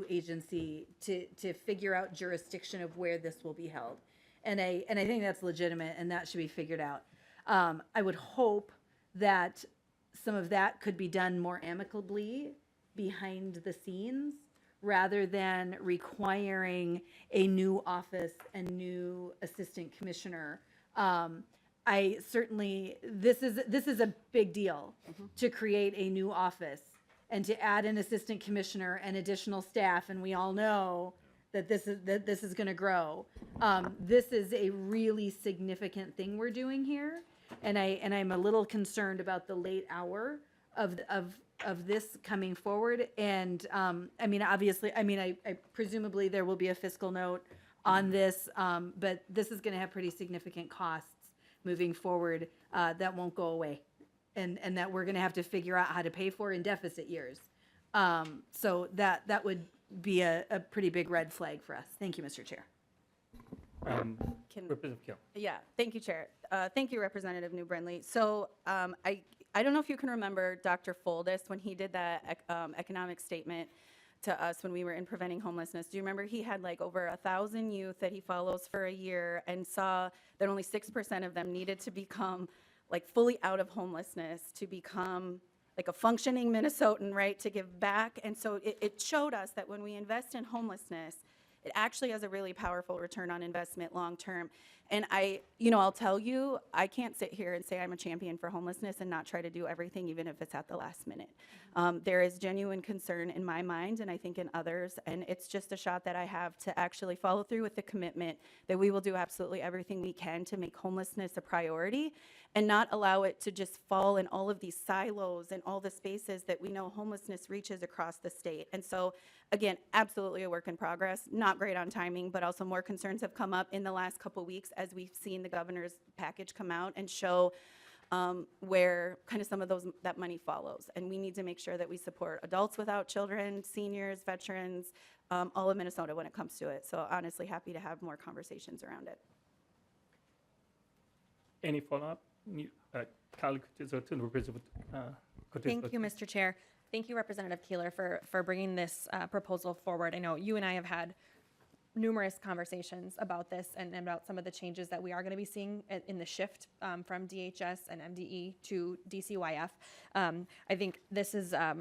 agency to figure out jurisdiction of where this will be held, and I think that's legitimate and that should be figured out. I would hope that some of that could be done more amicably behind the scenes rather than requiring a new office and new assistant commissioner. I certainly this is a big deal to create a new office and to add an assistant commissioner and additional staff, and we all know that this is going to grow. This is a really significant thing we're doing here, and I'm a little concerned about the late hour of this coming forward. And I mean, obviously, I presumably there will be a fiscal note on this, but this is going to have pretty significant costs moving forward that won't go away. And that we're going to have to figure out how to pay for in deficit years. So that would be a pretty big red flag for us. Thank you, Mr. Chair. Representative Kill. Yeah, thank you, Chair. Thank you, Representative New Brinley. So I don't know if you can remember Dr. Foldis when he did that economic statement to us when we were in preventing homelessness. Do you remember he had like over 1,000 youth that he follows for a year and saw that only 6% of them needed to become like fully out of homelessness to become like a functioning Minnesotan, right, to give back. And so it showed us that when we invest in homelessness, it actually has a really powerful return on investment long term. And I'll tell you, I can't sit here and say I'm a champion for homelessness and not try to do everything, even if it's at the last minute. There is genuine concern in my mind, and I think in others, and it's just a shot that I have to actually follow through with the commitment that we will do absolutely everything we can to make homelessness a priority and not allow it to just fall in all of these silos and all the spaces that we know homelessness reaches across the state. And so, again, absolutely a work in progress, not great on timing, but also more concerns have come up in the last couple weeks as we've seen the governor's package come out and show where kind of some of that money follows. And we need to make sure that we support adults without children, seniors, veterans, all of Minnesota when it comes to it. So honestly, happy to have more conversations around it. Any follow-up? Thank you, Mr. Chair. Thank you, Representative Keeler, for bringing this proposal forward. I know you and I have had numerous conversations about this and about some of the changes that we are going to be seeing in the shift from DHS and MDE to DCYF. I think this is a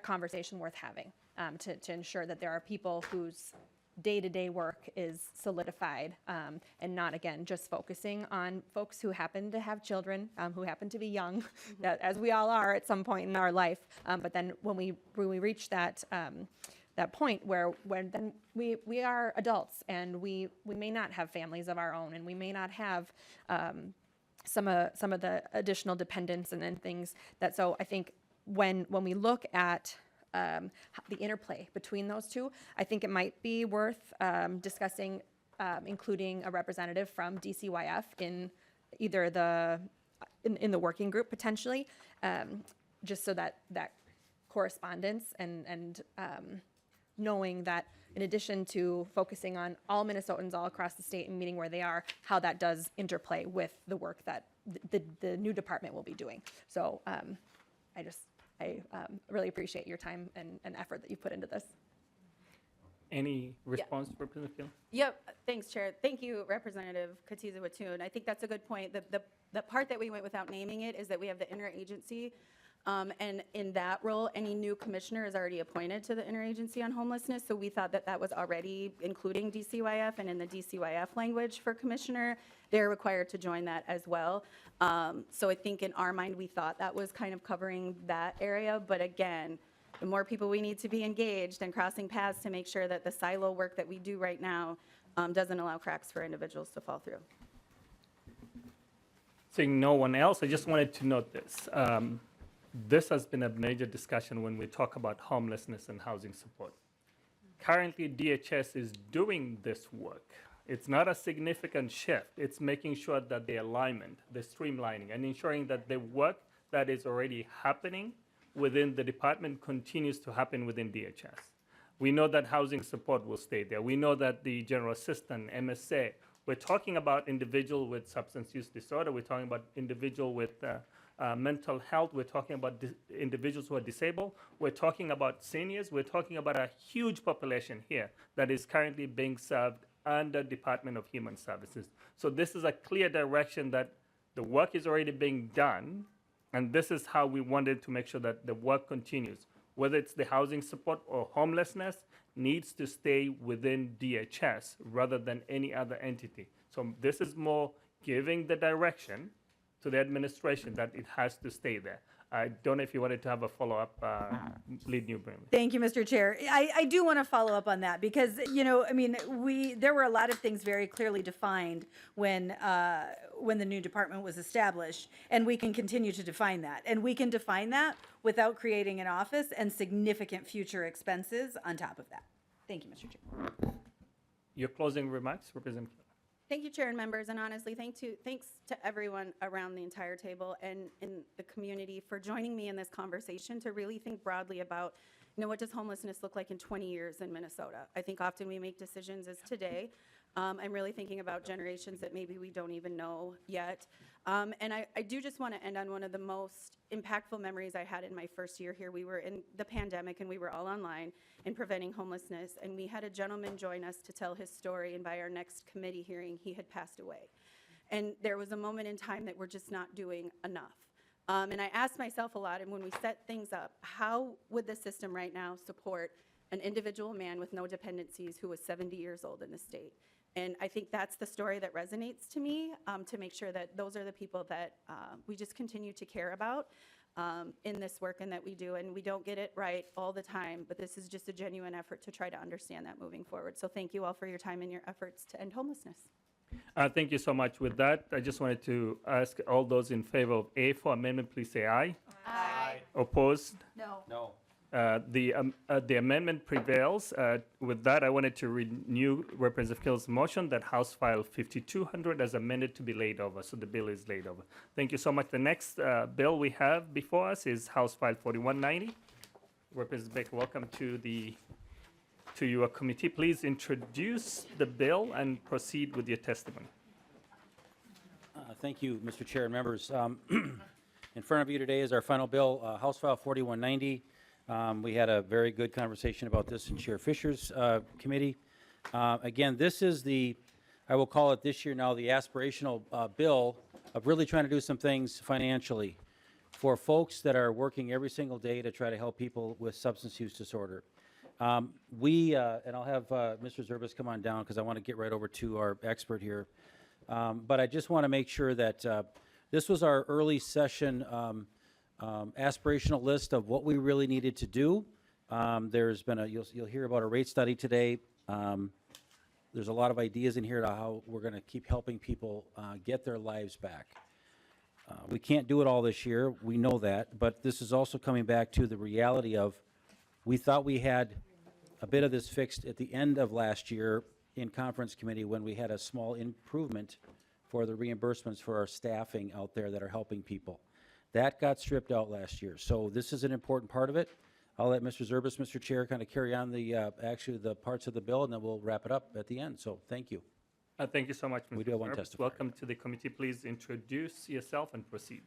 conversation worth having to ensure that there are people whose day-to-day work is solidified, and not, again, just focusing on folks who happen to have children, who happen to be young, that, as we all are at some point in our life. But then when we reach that point when then we are adults, and we may not have families of our own, and we may not have some of the additional dependents and things that. So I think when we look at the interplay between those two, I think it might be worth discussing including a representative from DCYF in either in the working group potentially, just so that correspondence and knowing that in addition to focusing on all Minnesotans all across the state and meeting where they are, how that does interplay with the work that the new department will be doing. So I really appreciate your time and effort that you put into this. Any response, Representative Keeler? Yep, thanks, Chair. Thank you, Representative Katiza-Watun. I think that's a good point. The part that we went without naming it is that we have the interagency, and in that role, any new commissioner is already appointed to the interagency on homelessness, so we thought that was already including DCYF, and in the DCYF language for commissioner, they're required to join that as well. So I think in our mind, we thought that was kind of covering that area, but again, the more people we need to be engaged and crossing paths to make sure that the silo work that we do right now doesn't allow cracks for individuals to fall through. Seeing no one else, I just wanted to note this. This has been a major discussion when we talk about homelessness and housing support. Currently, DHS is doing this work. It's not a significant shift. It's making sure that the alignment, the streamlining, and ensuring that the work that is already happening within the department continues to happen within DHS. We know that housing support will stay there. We know that the general assistant, MSA, we're talking about individual with substance use disorder. We're talking about individual with mental health. We're talking about individuals who are disabled. We're talking about seniors. We're talking about a huge population here that is currently being served under Department of Human Services. So this is a clear direction that the work is already being done, and this is how we wanted to make sure that the work continues. Whether it's the housing support or homelessness, needs to stay within DHS rather than any other entity. So this is more giving the direction to the administration that it has to stay there. I don't know if you wanted to have a follow-up, Lead New Brimley. Thank you, Mr. Chair. I do want to follow up on that because, there were a lot of things very clearly defined when the new department was established, and we can continue to define that. And we can define that without creating an office and significant future expenses on top of that. Thank you, Mr. Chair. Your closing remarks, Representative Keeler. Thank you, Chair and members, and honestly, thanks to everyone around the entire table and in the community for joining me in this conversation to really think broadly about, what does homelessness look like in 20 years in Minnesota? I think often we make decisions as today. I'm really thinking about generations that maybe we don't even know yet. And I do just want to end on one of the most impactful memories I had in my first year here. We were in the pandemic and we were all online in preventing homelessness, and we had a gentleman join us to tell his story, and by our next committee hearing, he had passed away. And there was a moment in time that we're just not doing enough. And I asked myself a lot, and when we set things up, how would the system right now support an individual man with no dependencies who was 70 years old in the state? And I think that's the story that resonates to me, to make sure that those are the people that we just continue to care about in this work and that we do. And we don't get it right all the time, but this is just a genuine effort to try to understand that moving forward. So thank you all for your time and your efforts to end homelessness. Thank you so much. With that, I just wanted to ask all those in favor of A for amendment, please say aye. Aye. Opposed? No. No. The amendment prevails. With that, I wanted to renew Representative Keeler's motion that House File 5200 as amended to be laid over. So the bill is laid over. Thank you so much. The next bill we have before us is House File 4190. Representative Baker, welcome to your committee. Please introduce the bill and proceed with your testimony. Thank you, Mr. Chair and members. In front of you today is our final bill, House File 4190. We had a very good conversation about this in Chair Fisher's committee. Again, this is I will call it this year now, the aspirational bill of really trying to do some things financially for folks that are working every single day to try to help people with substance use disorder. And I'll have Mr. Zerbis come on down because I want to get right over to our expert here. But I just want to make sure that this was our early session aspirational list of what we really needed to do. There's been you'll hear about a rate study today. There's a lot of ideas in here to how we're going to keep helping people get their lives back. We can't do it all this year, we know that, but this is also coming back to the reality of we thought we had a bit of this fixed at the end of last year in conference committee when we had a small improvement for the reimbursements for our staffing out there that are helping people. That got stripped out last year, so this is an important part of it. I'll let Mr. Zerbis, Mr. Chair, kind of carry on the actually the parts of the bill, and then we'll wrap it up at the end. So thank you. Thank you so much, Mr. We do have one Zerbis. testifier. Welcome to the committee. Please introduce yourself and proceed.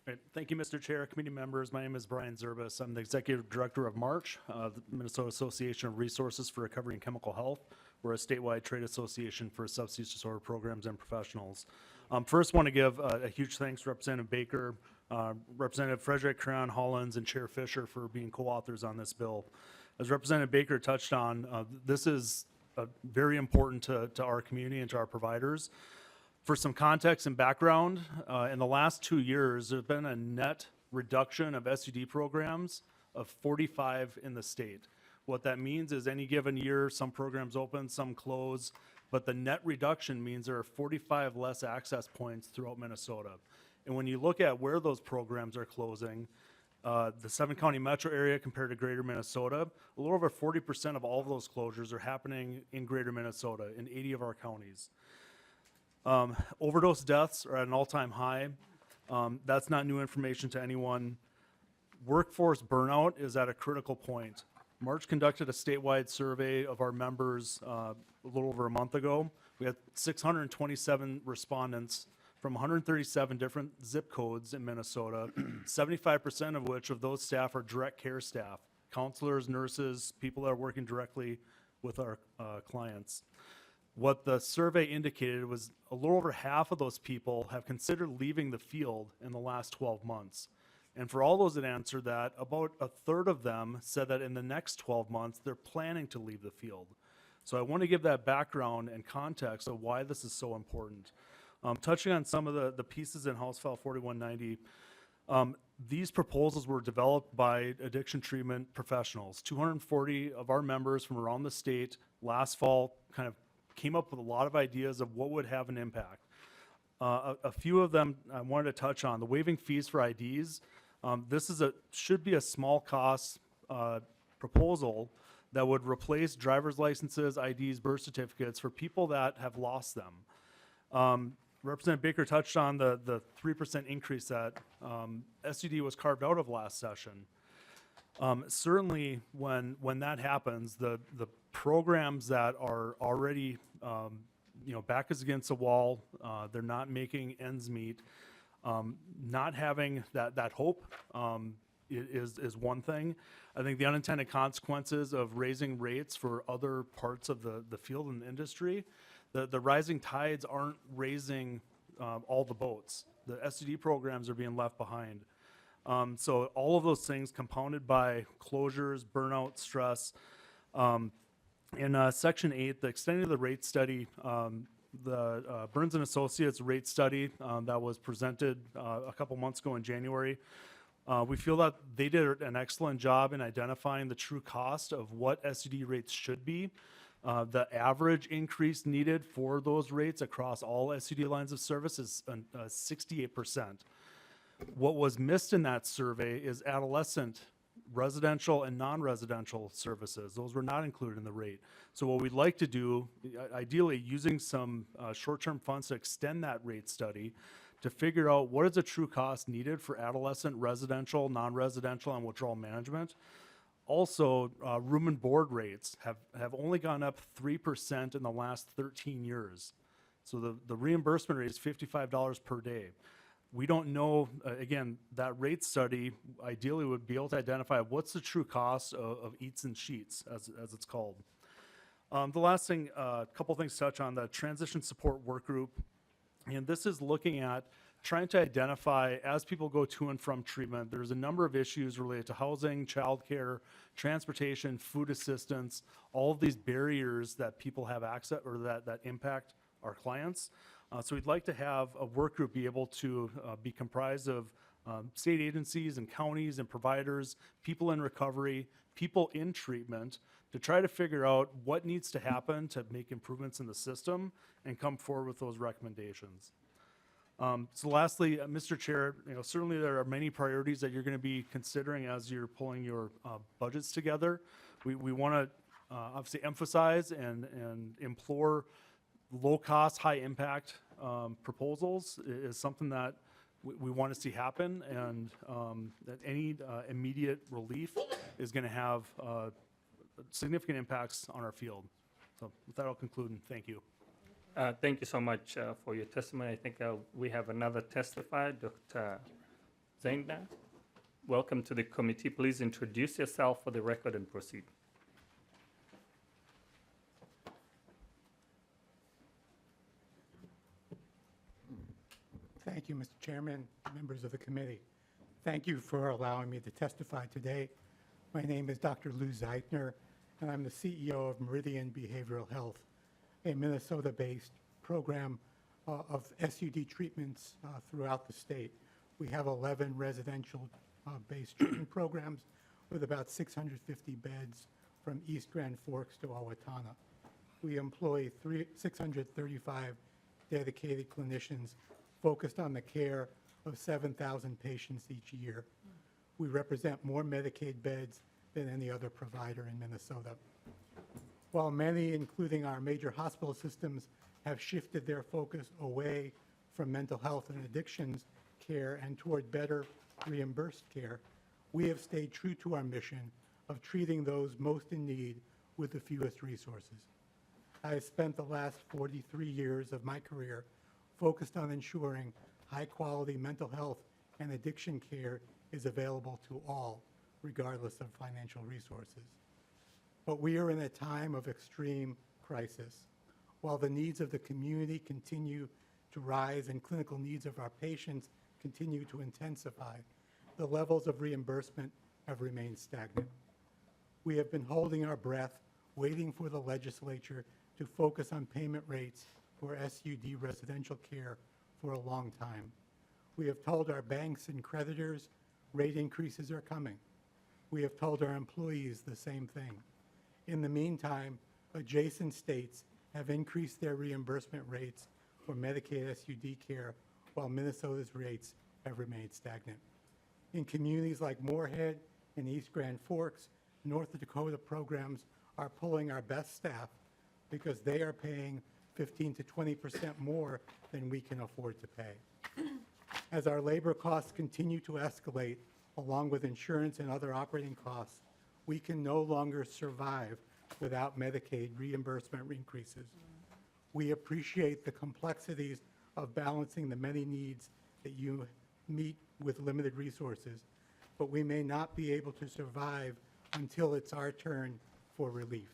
Right. Thank you, Mr. Chair, committee members. My name is Brian Zerbis. I'm the Executive Director of MARCH, the Minnesota Association of Resources for Recovery and Chemical Health. We're a statewide trade association for substance disorder programs and professionals. First, want to give a huge thanks to Representative Baker, Representative Frederick, Cron, Hollins, and Chair Fisher for being co-authors on this bill. As Representative Baker touched on, this is very important to our community and to our providers. For some context and background, in the last 2 years, there's been a net reduction of SUD programs of 45 in the state. What that means is any given year, some programs open, some close, but the net reduction means there are 45 less access points throughout Minnesota. And when you look at where those programs are closing, the 7-county metro area compared to greater Minnesota, a little over 40% of all of those closures are happening in greater Minnesota, in 80 of our counties. Overdose deaths are at an all-time high. That's not new information to anyone. Workforce burnout is at a critical point. March conducted a statewide survey of our members a little over a month ago. We had 627 respondents from 137 different zip codes in Minnesota, 75% of which of those staff are direct care staff, counselors, nurses, people that are working directly with our clients. What the survey indicated was a little over half of those people have considered leaving the field in the last 12 months. And for all those that answered that, about a third of them said that in the next 12 months, they're planning to leave the field. So I want to give that background and context of why this is so important. Touching on some of the pieces in House File 4190, these proposals were developed by addiction treatment professionals. 240 of our members from around the state last fall kind of came up with a lot of ideas of what would have an impact. A few of them I wanted to touch on. The waiving fees for IDs. This is should be a small cost proposal that would replace driver's licenses, IDs, birth certificates for people that have lost them. Representative Baker touched on the 3% increase that SUD was carved out of last session. Certainly, when that happens, the programs that are already back is against the wall, they're not making ends meet. Not having that hope is one thing. I think the unintended consequences of raising rates for other parts of the field and the industry, the rising tides aren't raising all the boats. The SUD programs are being left behind. So all of those things compounded by closures, burnout, stress. In Section 8, the extending of the rate study, the Burns and Associates rate study that was presented a couple months ago in January, we feel that they did an excellent job in identifying the true cost of what SUD rates should be. The average increase needed for those rates across all SUD lines of service is 68%. What was missed in that survey is adolescent residential and non-residential services. Those were not included in the rate. So what we'd like to do, ideally using some short-term funds to extend that rate study to figure out what is the true cost needed for adolescent, residential, non-residential, and withdrawal management. Also, room and board rates have only gone up 3% in the last 13 years. So the reimbursement rate is $55 per day. We don't know, again, that rate study ideally would be able to identify what's the true cost of eats and sheets, as it's called. The last thing, a couple things to touch on, the transition support work group. And this is looking at trying to identify, as people go to and from treatment, there's a number of issues related to housing, childcare, transportation, food assistance, all of these barriers that people have access or that impact our clients. So we'd like to have a work group be able to be comprised of state agencies and counties and providers, people in recovery, people in treatment, to try to figure out what needs to happen to make improvements in the system and come forward with those recommendations. So lastly, Mr. Chair, certainly there are many priorities that you're going to be considering as you're pulling your budgets together. We want to obviously emphasize and implore low-cost, high-impact proposals is something that we want to see happen, and that any immediate relief is going to have significant impacts on our field. So with that, I'll conclude, and thank you. Thank you so much for your testimony. I think we have another testifier, Dr. Zainda. Welcome to the committee. Please introduce yourself for the record and proceed. Thank you, Mr. Chairman, members of the committee. Thank you for allowing me to testify today. My name is Dr. Lou Zeitner, and I'm the CEO of Meridian Behavioral Health, a Minnesota-based program of SUD treatments throughout the state. We have 11 residential-based treatment programs with about 650 beds from East Grand Forks to Owatonna. We employ 635 dedicated clinicians focused on the care of 7,000 patients each year. We represent more Medicaid beds than any other provider in Minnesota. While many, including our major hospital systems, have shifted their focus away from mental health and addictions care and toward better reimbursed care, we have stayed true to our mission of treating those most in need with the fewest resources. I have spent the last 43 years of my career focused on ensuring high-quality mental health and addiction care is available to all, regardless of financial resources. But we are in a time of extreme crisis. While the needs of the community continue to rise and clinical needs of our patients continue to intensify, the levels of reimbursement have remained stagnant. We have been holding our breath, waiting for the legislature to focus on payment rates for SUD residential care for a long time. We have told our banks and creditors rate increases are coming. We have told our employees the same thing. In the meantime, adjacent states have increased their reimbursement rates for Medicaid SUD care, while Minnesota's rates have remained stagnant. In communities like Moorhead and East Grand Forks, North Dakota programs are pulling our best staff because they are paying 15 to 20% more than we can afford to pay. As our labor costs continue to escalate, along with insurance and other operating costs, we can no longer survive without Medicaid reimbursement increases. We appreciate the complexities of balancing the many needs that you meet with limited resources, but we may not be able to survive until it's our turn for relief.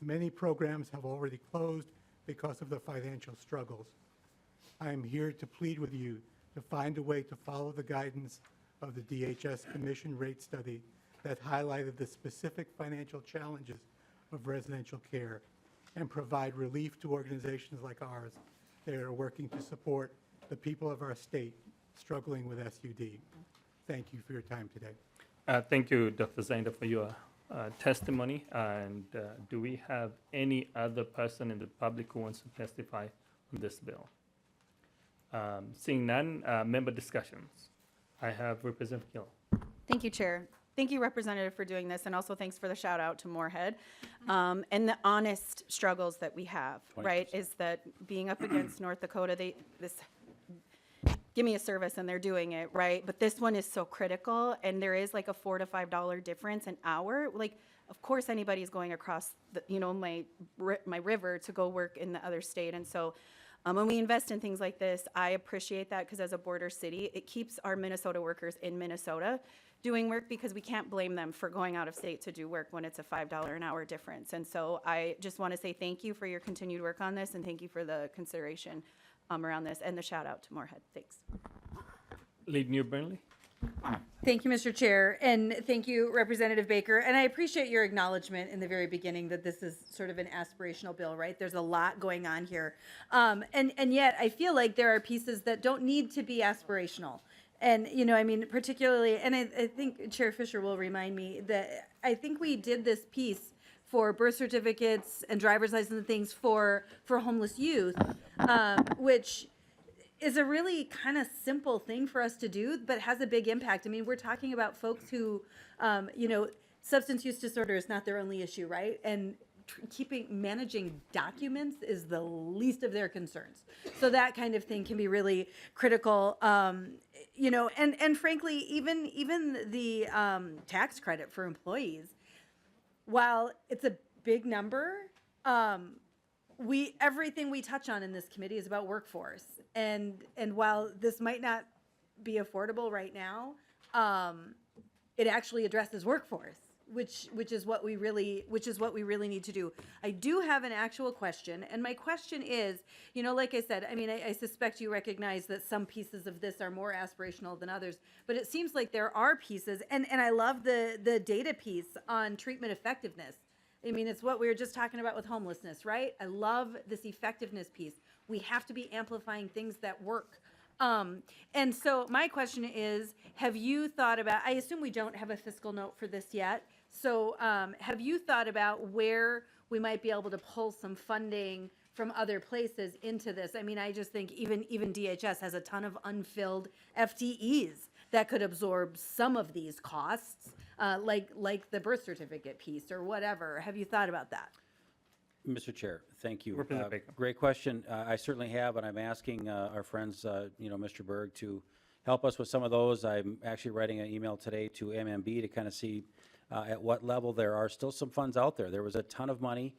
Many programs have already closed because of the financial struggles. I am here to plead with you to find a way to follow the guidance of the DHS Commission rate study that highlighted the specific financial challenges of residential care and provide relief to organizations like ours that are working to support the people of our state struggling with SUD. Thank you for your time today. Thank you, Dr. Zainda, for your testimony. And do we have any other person in the public who wants to testify on this bill? Seeing none, member discussions. I have Representative Keeler. Thank you, Chair. Thank you, Representative, for doing this, and also thanks for the shout out to Moorhead and the honest struggles that we have. 20%. Right? Is that being up against North Dakota? Give me a service and they're doing it, right? But this one is so critical, and there is like a $4 to $5 difference an hour. Like, of course, anybody's going across my river to go work in the other state, and so. When we invest in things like this, I appreciate that, because as a border city, it keeps our Minnesota workers in Minnesota doing work, because we can't blame them for going out of state to do work when it's a $5 an hour difference. And so I just want to say thank you for your continued work on this, and thank you for the consideration around this, and the shout out to Moorhead. Thanks. Lead New Burnley. Thank you, Mr. Chair, and thank you, Representative Baker. And I appreciate your acknowledgement in the very beginning that this is sort of an aspirational bill, right? There's a lot going on here. And yet I feel like there are pieces that don't need to be aspirational. And, you know, I mean, particularly, and I think Chair Fisher will remind me that I think we did this piece for birth certificates and driver's license and things for homeless youth, which is a really kind of simple thing for us to do, but has a big impact. I mean, we're talking about folks who, you know, substance use disorder is not their only issue, right? And managing documents is the least of their concerns. So that kind of thing can be really critical. You know, and frankly, even the tax credit for employees, while it's a big number, everything we touch on in this committee is about workforce. And while this might not be affordable right now, it actually addresses workforce, which is what we really need to do. I do have an actual question, and my question is, you know, like I said, I mean, I suspect you recognize that some pieces of this are more aspirational than others, but it seems like there are pieces, and I love the data piece on treatment effectiveness. I mean, it's what we were just talking about with homelessness, right? I love this effectiveness piece. We have to be amplifying things that work. And so my question is, have you thought about, I assume we don't have a fiscal note for this yet, so have you thought about where we might be able to pull some funding from other places into this? I mean, I just think even DHS has a ton of unfilled FTEs that could absorb some of these costs, like the birth certificate piece or whatever. Have you thought about that? Mr. Chair, thank you. Representative Baker. Great question. I certainly have, and I'm asking our friends, you know, Mr. Berg, to help us with some of those. I'm actually writing an email today to MMB to kind of see at what level there are still some funds out there. There was a ton of money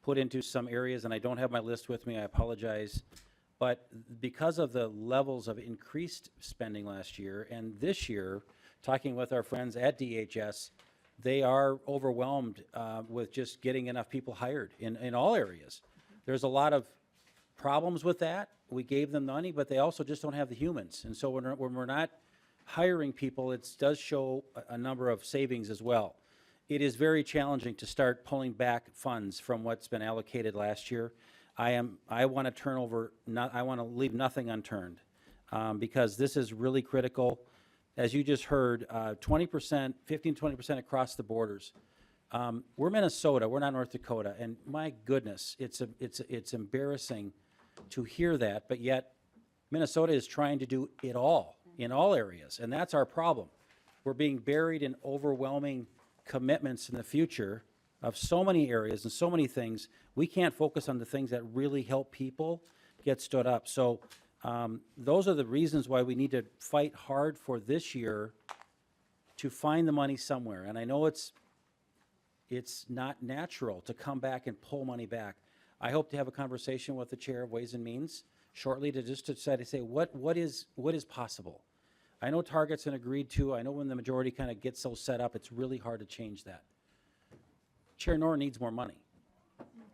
put into some areas, and I don't have my list with me. I apologize. But because of the levels of increased spending last year and this year, talking with our friends at DHS, they are overwhelmed with just getting enough people hired in all areas. There's a lot of problems with that. We gave them money, but they also just don't have the humans. And so when we're not hiring people, it does show a number of savings as well. It is very challenging to start pulling back funds from what's been allocated last year. I want to turn over, I want to leave nothing unturned because this is really critical. As you just heard, 20%, 15, 20% across the borders. We're Minnesota, we're not North Dakota, and my goodness, it's embarrassing to hear that, but yet Minnesota is trying to do it all in all areas, and that's our problem. We're being buried in overwhelming commitments in the future of so many areas and so many things. We can't focus on the things that really help people get stood up. So those are the reasons why we need to fight hard for this year to find the money somewhere. And I know it's not natural to come back and pull money back. I hope to have a conversation with the Chair of Ways and Means shortly to say what is possible. I know targets and agreed to. I know when the majority kind of gets so set up, it's really hard to change that. Chair Noor needs more money.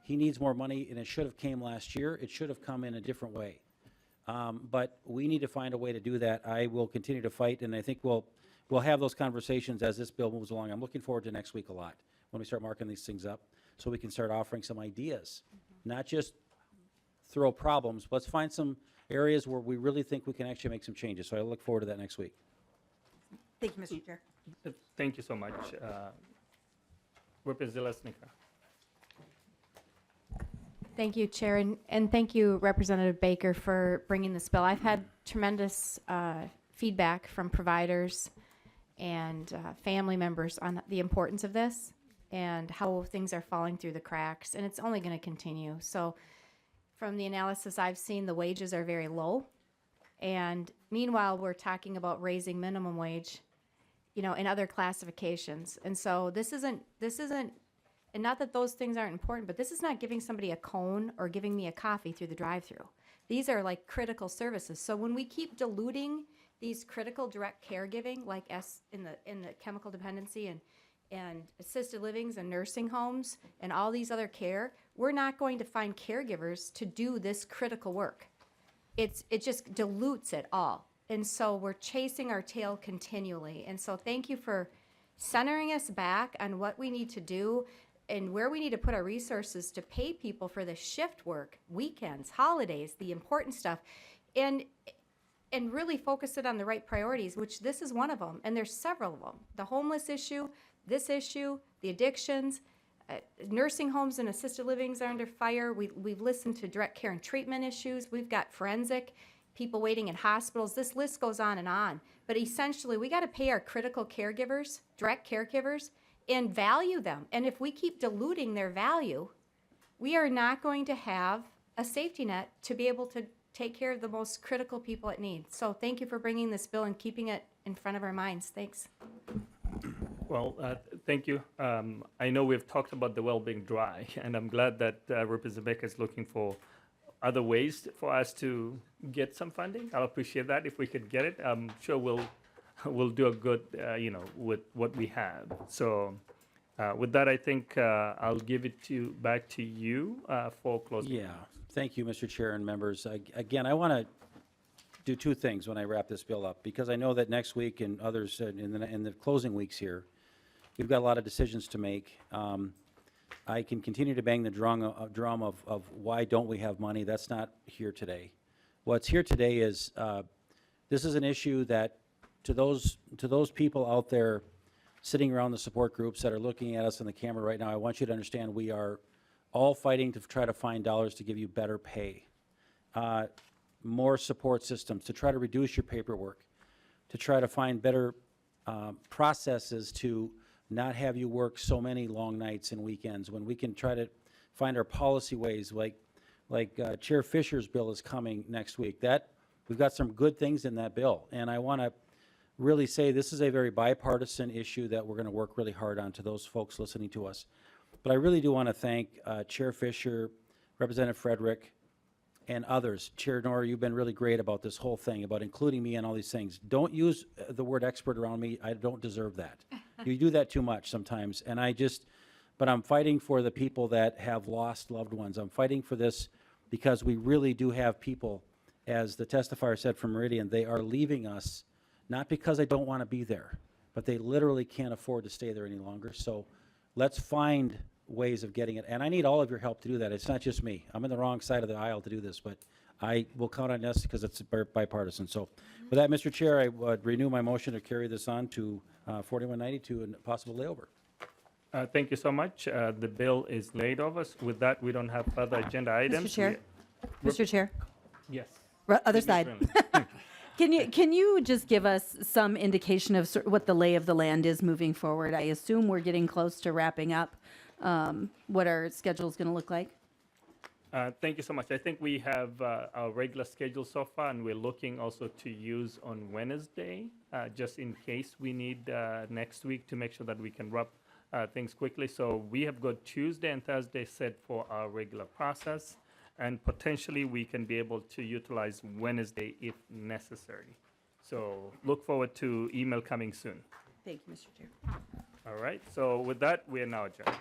He needs more money, and it should have came last year. It should have come in a different way. But we need to find a way to do that. I will continue to fight, and I think we'll have those conversations as this bill moves along. I'm looking forward to next week a lot when we start marking these things up so we can start offering some ideas, not just throw problems. Let's find some areas where we really think we can actually make some changes. So I look forward to that next week. Thank you, Mr. Chair. Thank you so much. Representative Zelesnica. Thank you, Chair, and thank you, Representative Baker, for bringing this bill. I've had tremendous feedback from providers and family members on the importance of this and how things are falling through the cracks, and it's only going to continue. So from the analysis I've seen, the wages are very low, and meanwhile, we're talking about raising minimum wage, you know, in other classifications. And so this isn't, and not that those things aren't important, but this is not giving somebody a cone or giving me a coffee through the drive-through. These are like critical services. So when we keep diluting these critical direct caregiving, like in the chemical dependency and assisted livings and nursing homes and all these other care, we're not going to find caregivers to do this critical work. it just dilutes it all. And so we're chasing our tail continually. And so thank you for centering us back on what we need to do and where we need to put our resources to pay people for the shift work, weekends, holidays, the important stuff, and really focus it on the right priorities, which this is one of them, and there's several of them. The homeless issue, this issue, the addictions, nursing homes and assisted livings are under fire. We've listened to direct care and treatment issues. We've got forensic, people waiting in hospitals. This list goes on and on. But essentially, we got to pay our critical caregivers, direct caregivers, and value them. And if we keep diluting their value, we are not going to have a safety net to be able to take care of the most critical people at need. So thank you for bringing this bill and keeping it in front of our minds. Thanks. Well, thank you. I know we've talked about the well being dry, and I'm glad that Representative Baker is looking for other ways for us to get some funding. I'll appreciate that if we could get it. I'm sure we'll do a good, with what we have. So with that, I think I'll give it back to you for closing. Yeah, thank you, Mr. Chair and members. Again, I want to do two things when I wrap this bill up, because I know that next week and others in the closing weeks here, we've got a lot of decisions to make. I can continue to bang the drum of why don't we have money. That's not here today. What's here today is this is an issue that to those people out there sitting around the support groups that are looking at us on the camera right now, I want you to understand we are all fighting to try to find dollars to give you better pay, more support systems, to try to reduce your paperwork, to try to find better processes to not have you work so many long nights and weekends, when we can try to find our policy ways, like Chair Fisher's bill is coming next week. We've got some good things in that bill, and I want to really say this is a very bipartisan issue that we're going to work really hard on, to those folks listening to us. But I really do want to thank Chair Fisher, Representative Frederick, and others. Chair Noor, you've been really great about this whole thing, about including me in all these things. Don't use the word expert around me. I don't deserve that. You do that too much sometimes. And but I'm fighting for the people that have lost loved ones. I'm fighting for this because we really do have people, as the testifier said from Meridian, they are leaving us, not because they don't want to be there, but they literally can't afford to stay there any longer. So let's find ways of getting it. And I need all of your help to do that. It's not just me. I'm in the wrong side of the aisle to do this, but I will count on this because it's bipartisan. So with that, Mr. Chair, I would renew my motion to carry this on to 4192 and possible layover. Thank you so much. The bill is laid over. With that, we don't have further agenda items. Mr. Chair? Yes. Other Ms. side. Renlund. Can you just give us some indication of what the lay of the land is moving forward? I assume we're getting close to wrapping up. What our schedule is going to look like? Thank you so much. I think we have our regular schedule so far, and we're looking also to use on Wednesday, just in case we need next week to make sure that we can wrap things quickly. So we have got Tuesday and Thursday set for our regular process, and potentially we can be able to utilize Wednesday if necessary. So look forward to email coming soon. Thank you, Mr. Chair. All right. So with that, we are now adjourned.